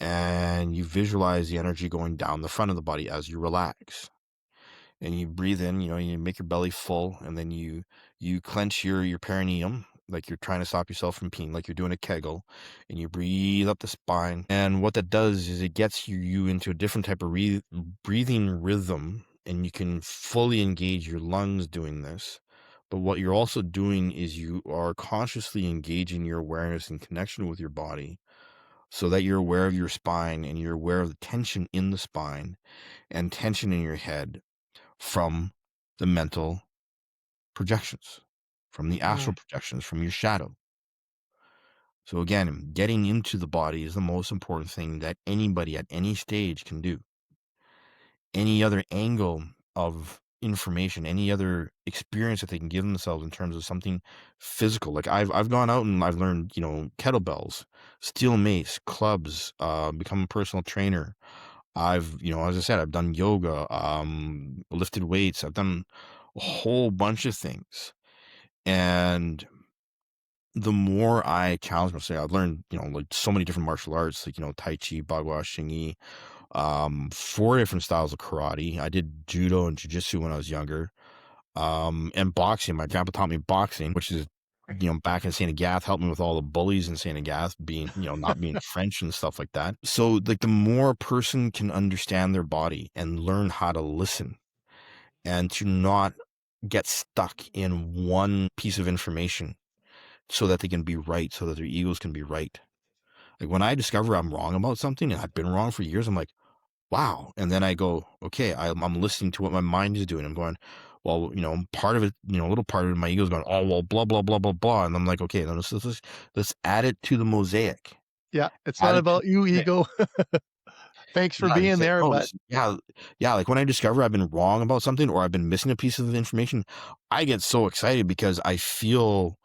S2: And you visualize the energy going down the front of the body as you relax. And you breathe in, you make your belly full, and then you clench your perineum, like you're trying to stop yourself from peeing, like you're doing a kegel, and you breathe up the spine. And what that does is it gets you into a different type of breathing rhythm, and you can fully engage your lungs doing this. But what you're also doing is you are consciously engaging your awareness and connection with your body so that you're aware of your spine and you're aware of the tension in the spine and tension in your head from the mental projections, from the astral
S1: mm,
S2: projections, from your shadow. So again, getting into the body is the most important thing that anybody at any stage can do. Any other angle of information, any other experience that they can give themselves in terms of something physical. Like I've gone out and I've learned, kettlebells, steel mace, clubs, become a personal trainer. I've, as I said, I've done yoga, lifted weights. I've done a whole bunch of things. And the more I challenge myself, I've learned, like so many different martial arts, like, Tai Chi, Bagua, Xingyi, 4 different styles of karate. I did judo and jujitsu when I was younger. And boxing. My grandpa taught me boxing, which is, back in St. Agath, helped me with all the bullies in St. Agath, being, not being French and stuff like that. So, like, the more a person can understand their body and learn how to listen and to not get stuck in one piece of information so that they can be right, so that their egos can be right. Like, when I discover I'm wrong about something and I've been wrong for years, I'm like, wow. And then I go, okay, I'm listening to what my mind is doing. I'm going, well, part of it, a little part of my ego is going, oh, well, blah, blah, blah, blah, blah. And I'm like, okay, then let's add it to the mosaic.
S1: yeah, it's
S2: Add
S1: not
S2: it to
S1: about
S2: the
S1: you,
S2: mosaic.
S1: ego. Thanks for
S2: Yeah,
S1: being
S2: it's like,
S1: there,
S2: oh,
S1: but
S2: yeah, yeah. Like when I discover I've been wrong about something or I've been missing a piece of information, I get so excited because I feel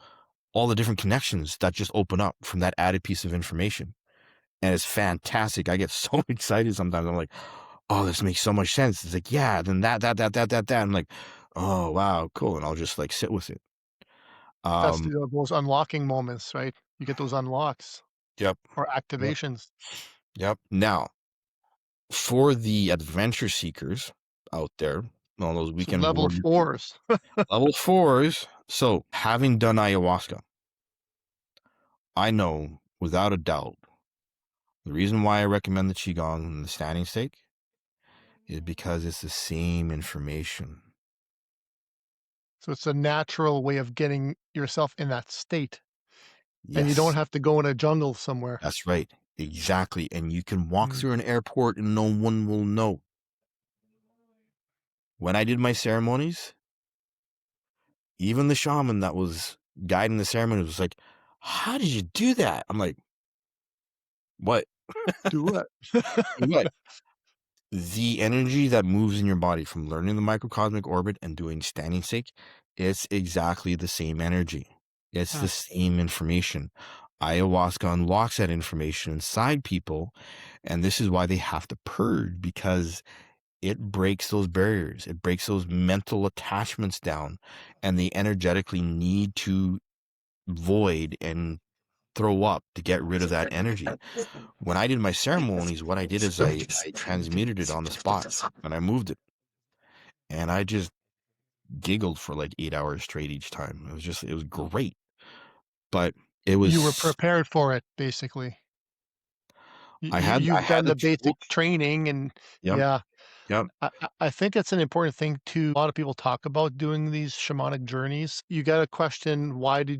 S2: all the different connections that just open up from that added piece of information. And it's fantastic. I get so excited sometimes. I'm like, oh, this makes so much sense. It's like, yeah, then that. I'm like, oh, wow, cool. And I'll just like sit with it.
S1: that's
S2: Um,
S1: those unlocking moments, right? You get those unlocks
S2: yep,
S1: or
S2: yep,
S1: activations.
S2: yep. Now, for the adventure seekers out there, all those
S1: So
S2: weekend
S1: level
S2: warriors,
S1: 4s.
S2: level 4s. So, having done ayahuasca, I know without a doubt the reason why I recommend the Qigong and the standing stake is because it's the same information.
S1: So it's a natural way of getting yourself in that state, and you don't
S2: Yes.
S1: have to go in a jungle somewhere.
S2: That's right. Exactly. And you can walk
S1: Mm,
S2: through an airport and no one will know. When I did my ceremonies, even the shaman that was guiding the ceremony was like, how did you do that? I'm like, what?
S1: do it.
S2: What? The energy that moves in your body from learning the microcosmic orbit and doing standing stake, it's exactly the same energy. It's the
S1: Mm,
S2: same information. Ayahuasca unlocks that information inside people, and this is why they have to purge, because it breaks those barriers. It breaks those mental attachments down, and they energetically need to void and throw up to get rid of that energy. When I did my ceremonies, what I did is I transmuted it on the spot and I moved it. And I just giggled for like 8 hours straight each time. It was great. But it
S1: You were
S2: was,
S1: prepared for it, basically.
S2: I
S1: You've
S2: had
S1: done
S2: the
S1: the basic
S2: tools.
S1: training and
S2: Yep.
S1: yeah.
S2: Yep.
S1: I think it's an important thing to a lot of people talk about doing these shamanic journeys. You gotta question why do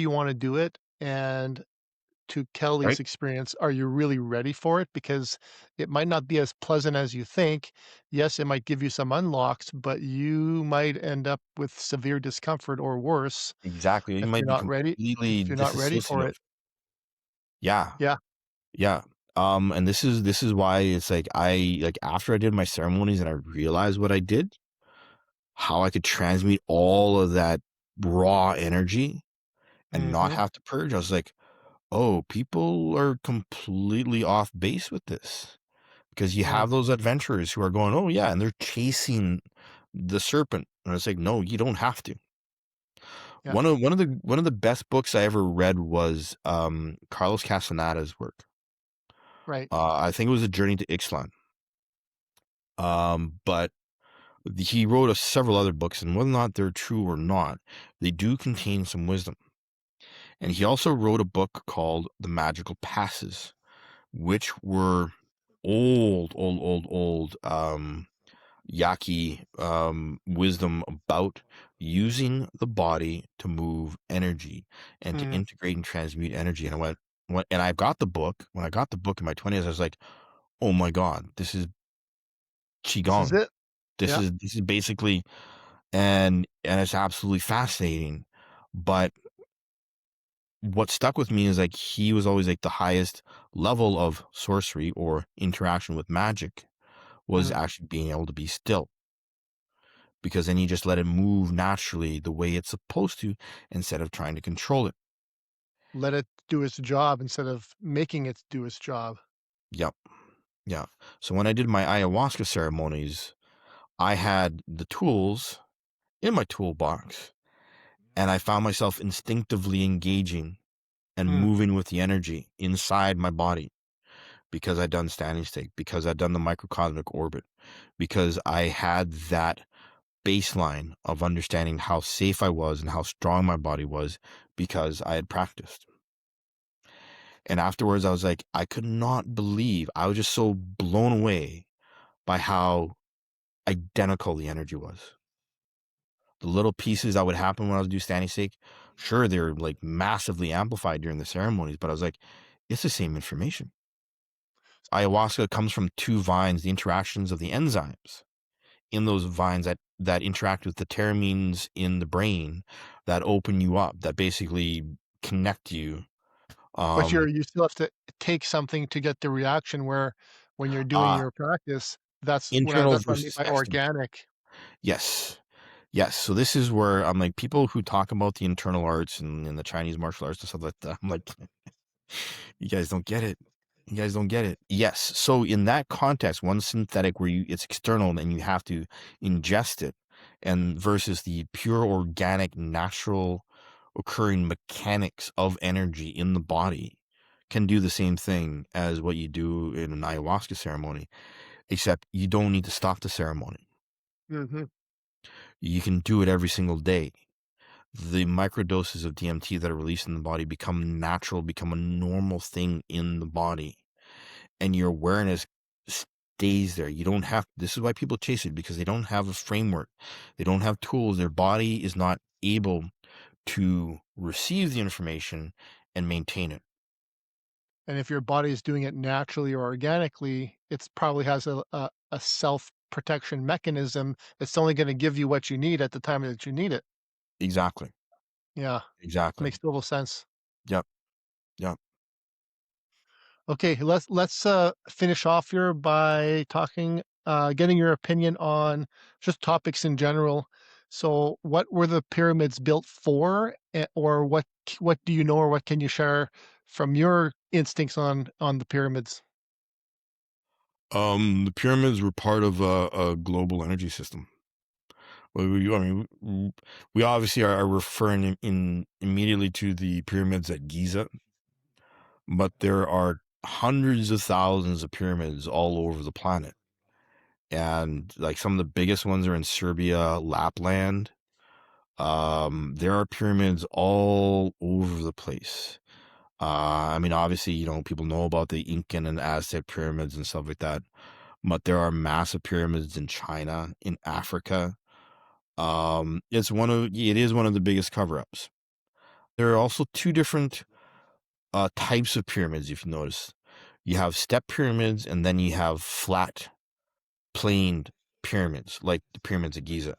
S1: you wanna do it? And to Kelly's
S2: Right.
S1: experience, are you really ready for it? Because it might not be as pleasant as you think. Yes, it might give you some unlocks, but you might end up with severe discomfort or worse
S2: Exactly. You might be completely
S1: if you're not ready for
S2: disassociative.
S1: it.
S2: Yeah.
S1: Yeah.
S2: Yeah. And this is why it's like after I did my ceremonies and I realized what I did, how I could transmute all of that raw energy and not
S1: Mhm.
S2: have to purge. I was like, oh, people are completely off base with this, because you
S1: Mm,
S2: have those adventurers who are going, oh yeah, and they're chasing the serpent. And it's like, no, you don't have to.
S1: yeah,
S2: One of the best books I ever read was Carlos Castaneda's work.
S1: right.
S2: I think it was A Journey to Ixtlan. But he wrote several other books, and whether or not they're true or not, they do contain some wisdom. And he also wrote a book called The Magical Passes, which were old Yaqui wisdom about using the body to move energy and to
S1: Mhm.
S2: integrate and transmute energy. And and I got the book. When I got the book in my 20s, I was like, oh my God, this is
S1: This is
S2: Qigong.
S1: it. Yeah.
S2: This is basically, and it's absolutely fascinating. But what stuck with me is like he was always like the highest level of sorcery or interaction with magic was
S1: Mhm.
S2: actually being able to be still, because then you just let it move naturally the way it's supposed to instead of trying to control it.
S1: Let it do its job instead of making it do its job.
S2: Yep. Yeah. So when I did my ayahuasca ceremonies, I had the tools in my toolbox, and I found myself instinctively engaging and
S1: Mm.
S2: moving with the energy inside my body, because I'd done standing stake, because I'd done the microcosmic orbit, because I had that baseline of understanding how safe I was and how strong my body was, because I had practiced. And afterwards, I was like, I could not believe, I was just so blown away by how identical the energy was. The little pieces that would happen when I was doing standing stake, sure, they're like massively amplified during the ceremonies, but I was like, it's the same information. Ayahuasca comes from two vines, the interactions of the enzymes in those vines that interact with the pteramines in the brain, that open you up, that basically connect you.
S1: But
S2: Um,
S1: you still have to take something to get the reaction where when you're doing
S2: uh,
S1: your practice,
S2: internal
S1: that's what I mean
S2: versus
S1: by
S2: external.
S1: organic.
S2: Yes. Yes. So this is where I'm like, people who talk about the internal arts and the Chinese martial arts and stuff like that, I'm like, you guys don't get it. You guys don't get it. Yes. So in that context, one synthetic where it's external and you have to ingest it, and versus the pure organic, natural occurring mechanics of energy in the body, can do the same thing as what you do in an ayahuasca ceremony, except you don't need to stop the ceremony.
S1: Mhm.
S2: You can do it every single day. The microdoses of DMT that are released in the body become natural, become a normal thing in the body, and your awareness stays there. You don't have, this is why people chase it, because they don't have a framework. They don't have tools. Their body is not able to receive the information and maintain it.
S1: And if your body is doing it naturally or organically, it's probably has a self-protection mechanism. It's only gonna give you what you need at the time that you need it.
S2: Exactly.
S1: Yeah,
S2: Exactly.
S1: makes total sense.
S2: Yep. Yep.
S1: Okay, let's finish off here by talking, getting your opinion on just topics in general. So, what were the pyramids built for, or what do you know, or what can you share from your instincts on the pyramids?
S2: The pyramids were part of a global energy system. I mean, we obviously are referring in immediately to the pyramids at Giza, but there are hundreds of thousands of pyramids all over the planet. And like some of the biggest ones are in Serbia, Lapland. There are pyramids all over the place. I mean, obviously, people know about the Incan and Aztec pyramids and stuff like that, but there are massive pyramids in China, in Africa. It is one of the biggest cover-ups. There are also two different types of pyramids, if you notice. You have step pyramids, and then you have flat, planed pyramids, like the pyramids of Giza,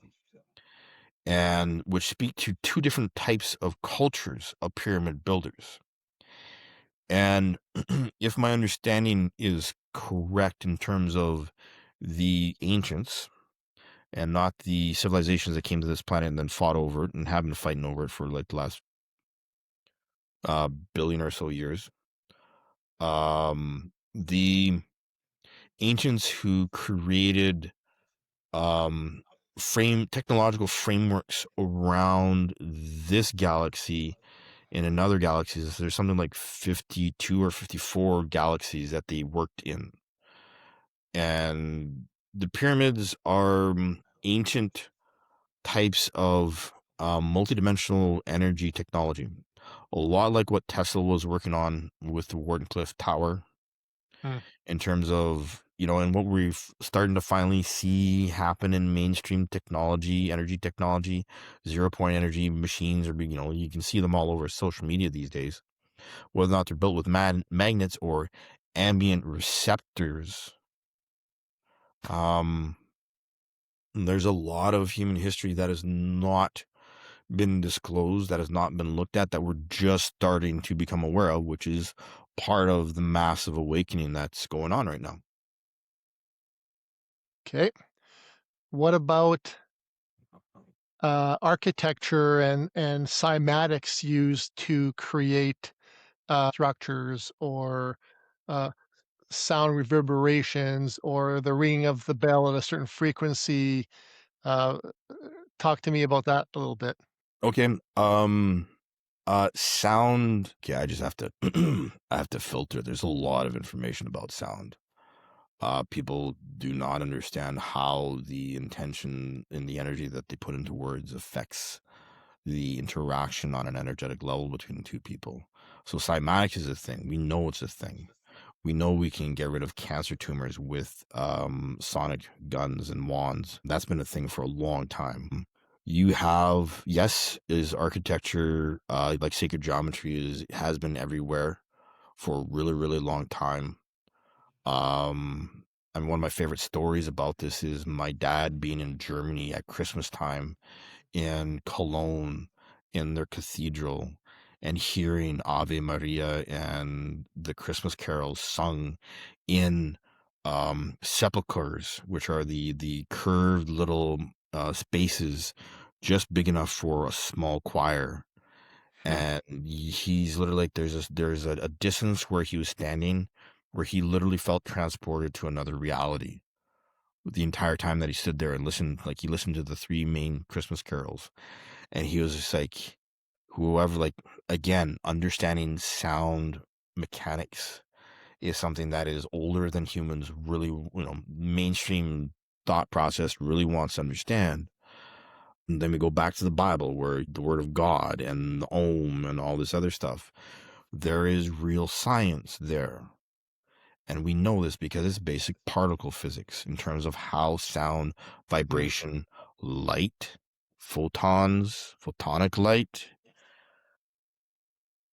S2: and which speak to two different types of cultures of pyramid builders. And if my understanding is correct in terms of the ancients and not the civilizations that came to this planet and then fought over it and have been fighting over it for like the last billion or so years, the ancients who created technological frameworks around this galaxy and in other galaxies, there's something like 52 or 54 galaxies that they worked in. And the pyramids are ancient types of multidimensional energy technology, a lot like what Tesla was working on with the Wardenclyffe Tower,
S1: Hmm.
S2: in terms of, and what we're starting to finally see happen in mainstream technology, energy technology, 0 point energy machines are being, you can see them all over social media these days, whether or not they're built with magnets or ambient receptors. Um, there's a lot of human history that has not been disclosed, that has not been looked at, that we're just starting to become aware of, which is part of the massive awakening that's going on right now.
S1: Okay. What about architecture and cymatics used to create structures, or uh, sound reverberations, or the ringing of the bell at a certain frequency? Uh, Talk to me about that a little bit.
S2: Okay. Sound. Okay, I just have to I have to filter. There's a lot of information about sound. People do not understand how the intention and the energy that they put into words affects the interaction on an energetic level between two people. So cymatics is a thing. We know it's a thing. We know we can get rid of cancer tumors with sonic guns and wands. That's been a thing for a long time. You have, yes, is architecture, like sacred geometry has been everywhere for a really, really long time. And one of my favorite stories about this is my dad being in Germany at Christmas time in Cologne in their cathedral and hearing Ave Maria and the Christmas carols sung in sepulchres, which are the curved little spaces just big enough for a small choir.
S1: Hmm.
S2: And he's literally like, there's a distance where he was standing where he literally felt transported to another reality the entire time that he stood there and listened. Like, he listened to the three main Christmas carols, and he was just like, whoever, like, again, understanding sound mechanics is something that is older than humans really, mainstream thought process really wants to understand. And then we go back to the Bible, where the word of God and the Om and all this other stuff, there is real science there. And we know this because it's basic particle physics in terms of how sound,
S1: Hmm.
S2: vibration, light, photons, photonic light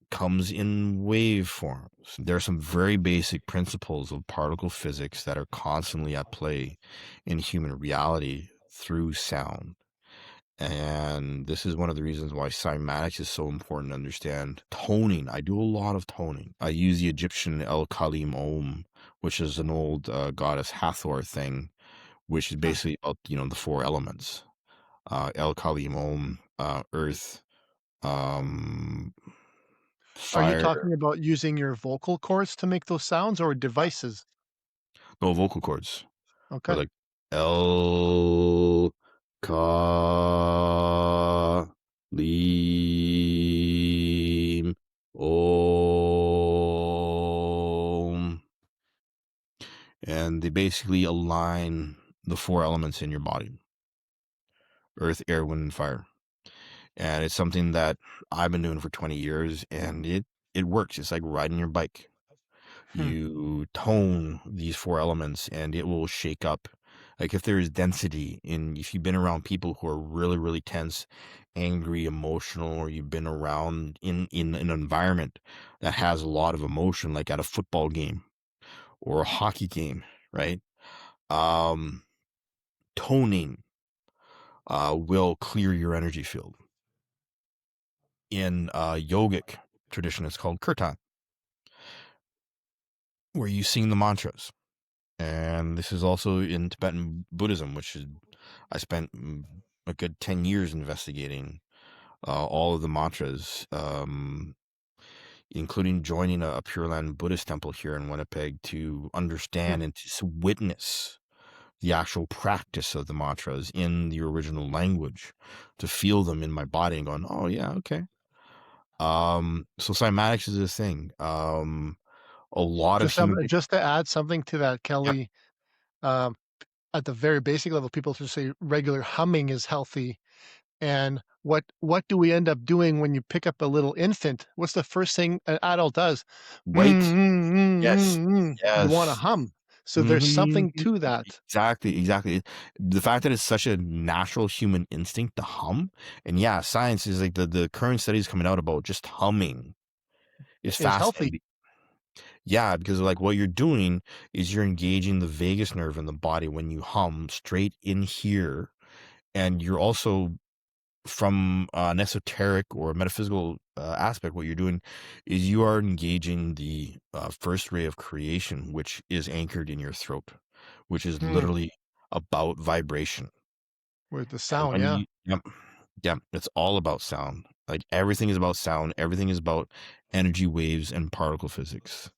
S2: comes in waveforms. There are some very basic principles of particle physics that are constantly at play in human reality through sound. And this is one of the reasons why cymatics is so important to understand. Toning. I do a lot of toning. I use the Egyptian El Kalim Om, which is an old goddess Hathor thing, which is
S1: Hmm.
S2: basically about, the four elements. El Kalimon, earth, um,
S1: Are you
S2: fire,
S1: talking about using your vocal cords to make those sounds or devices?
S2: no vocal cords. Or
S1: Okay.
S2: like El Kalim Om. And they basically align the four elements in your body: earth, air, wind, and fire. And it's something that I've been doing for 20 years, and it works. It's like riding your bike.
S1: Hmm.
S2: You tone these four elements and it will shake up. Like if there is density in, if you've been around people who are really, really tense, angry, emotional, or you've been around in an environment that has a lot of emotion, like at a football game or a hockey game, right? Um, Toning will clear your energy field. In yogic tradition, it's called kirtan, where you sing the mantras. And this is also in Tibetan Buddhism, which is I spent a good 10 years investigating all of the mantras, including joining a Pure Land Buddhist temple here in Winnipeg to
S1: Hmm.
S2: understand and to witness the actual practice of the mantras in the original language, to feel them in my body and going, oh yeah, okay. So cymatics is a thing. A lot of human.
S1: Just to add something to that,
S2: Yep.
S1: Kelly, um, at the very basic level, people just say regular humming is healthy. And what do we end up doing when you pick up a little infant? What's the first thing an adult does?
S2: Right. Yes.
S1: You wanna
S2: Yes.
S1: hum. So there's something
S2: Mhm.
S1: to that.
S2: Exactly, exactly. The fact that it's such a natural human instinct to hum, and yeah, science is like the current studies coming out about just humming is
S1: Is healthy.
S2: fascinating. Yeah, because like what you're doing is you're engaging the vagus nerve in the body when you hum straight in here, and you're also from an esoteric or metaphysical aspect, what you're doing is you are engaging the first ray of creation, which is anchored in your throat, which is
S1: Hmm.
S2: literally about vibration.
S1: With the
S2: And
S1: sound,
S2: when
S1: yeah.
S2: yep, it's all about sound. Like everything is about sound. Everything is about energy waves and particle physics,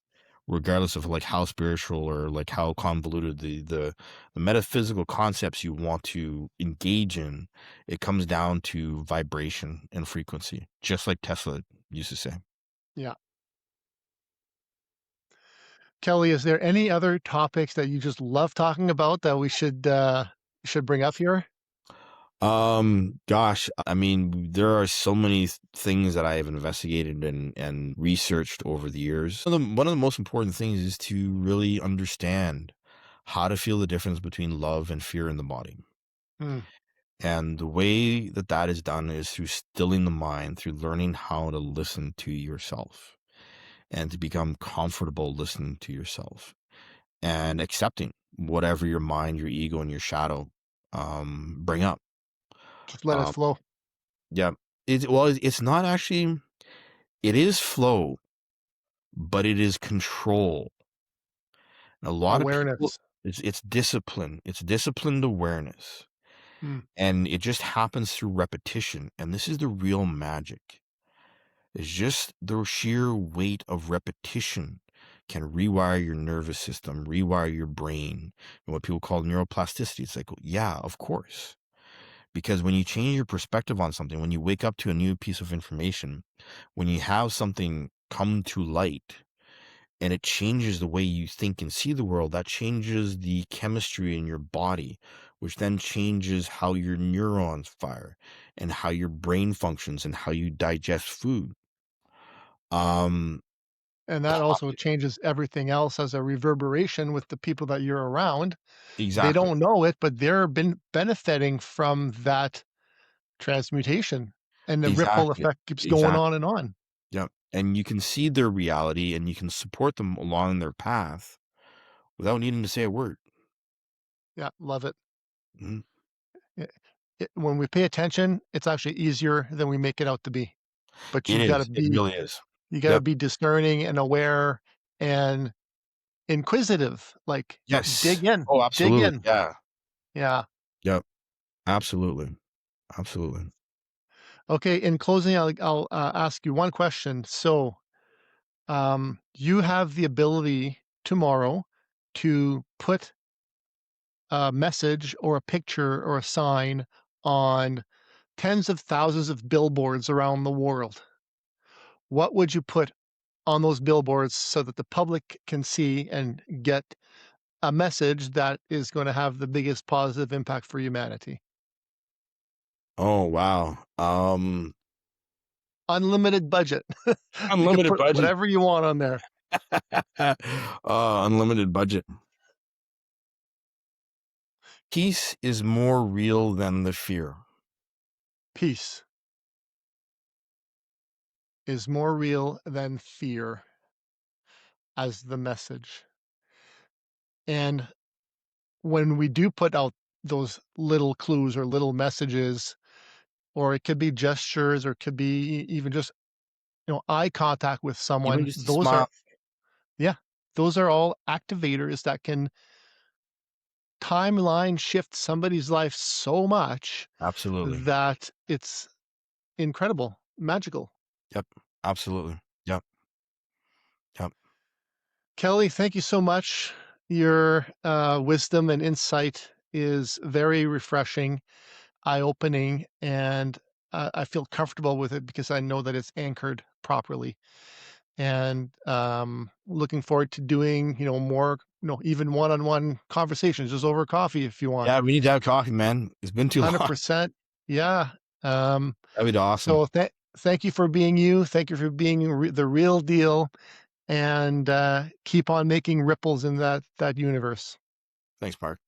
S2: regardless of like how spiritual or like how convoluted the metaphysical concepts you want to engage in. It comes down to vibration and frequency, just like Tesla used to say.
S1: Yeah. Kelly, is there any other topics that you just love talking about that we should bring up here?
S2: Gosh, I mean, there are so many things that I have investigated and researched over the years. One of the most important things is to really understand how to feel the difference between love and fear in the body.
S1: Hmm.
S2: And the way that that is done is through stilling the mind, through learning how to listen to yourself and to become comfortable listening to yourself and accepting whatever your mind, your ego, and your shadow bring up.
S1: Just let it
S2: Um,
S1: flow.
S2: yeah, it's not actually. It is flow, but it is control. And a lot of people,
S1: Awareness.
S2: it's discipline. It's disciplined awareness,
S1: Hmm.
S2: and it just happens through repetition. And this is the real magic. It's just the sheer weight of repetition can rewire your nervous system, rewire your brain, and what people call neuroplasticity. It's like, yeah, of course. Because when you change your perspective on something, when you wake up to a new piece of information, when you have something come to light and it changes the way you think and see the world, that changes the chemistry in your body, which then changes how your neurons fire and how your brain functions and how you digest food. Um,
S1: And that
S2: po-
S1: also changes everything else as a reverberation with the people that you're around. They
S2: exactly,
S1: don't know it, but they're been benefiting from that transmutation, and the ripple
S2: exactly,
S1: effect keeps going
S2: exactly.
S1: on and on.
S2: Yeah. And you can see their reality and you can support them along their path without needing to say a word.
S1: Yeah, love it.
S2: Mhm.
S1: It when we pay attention, it's actually easier than we make it out to be. But
S2: It is. It really is.
S1: you gotta
S2: Yep.
S1: be discerning and aware and inquisitive, like,
S2: Yes.
S1: dig in,
S2: Oh,
S1: dig
S2: absolutely.
S1: in.
S2: Yeah.
S1: Yeah.
S2: Yep. Absolutely. Absolutely.
S1: Okay, in closing, I'll ask you one question. So, you have the ability tomorrow to put a message or a picture or a sign on tens of thousands of billboards around the world. What would you put on those billboards so that the public can see and get a message that is going to have the biggest positive impact for humanity?
S2: Oh, wow.
S1: Unlimited budget. You can
S2: Unlimited
S1: put
S2: budget.
S1: whatever you want on there.
S2: Unlimited budget. Peace is more real than the fear.
S1: Peace is more real than fear as the message. And when we do put out those little clues or little messages, or it could be gestures, or it could be even just, eye contact with
S2: Even
S1: someone,
S2: just a smile.
S1: yeah, those are all activators that can timeline shift somebody's life so much
S2: Absolutely.
S1: that it's incredible, magical.
S2: Yep. Absolutely. Yep. Yep.
S1: Kelly, thank you so much. Your wisdom and insight is very refreshing, eye-opening, and I feel comfortable with it because I know that it's anchored properly. And looking forward to doing, more, even one-on-one conversations, just over coffee if you want.
S2: Yeah, we need to have coffee, man. It's been too long.
S1: 100%. Yeah. Um,
S2: That'd be awesome.
S1: so thank you for being you. Thank you for being the real deal, and keep on making ripples in that universe.
S2: Thanks, Mark.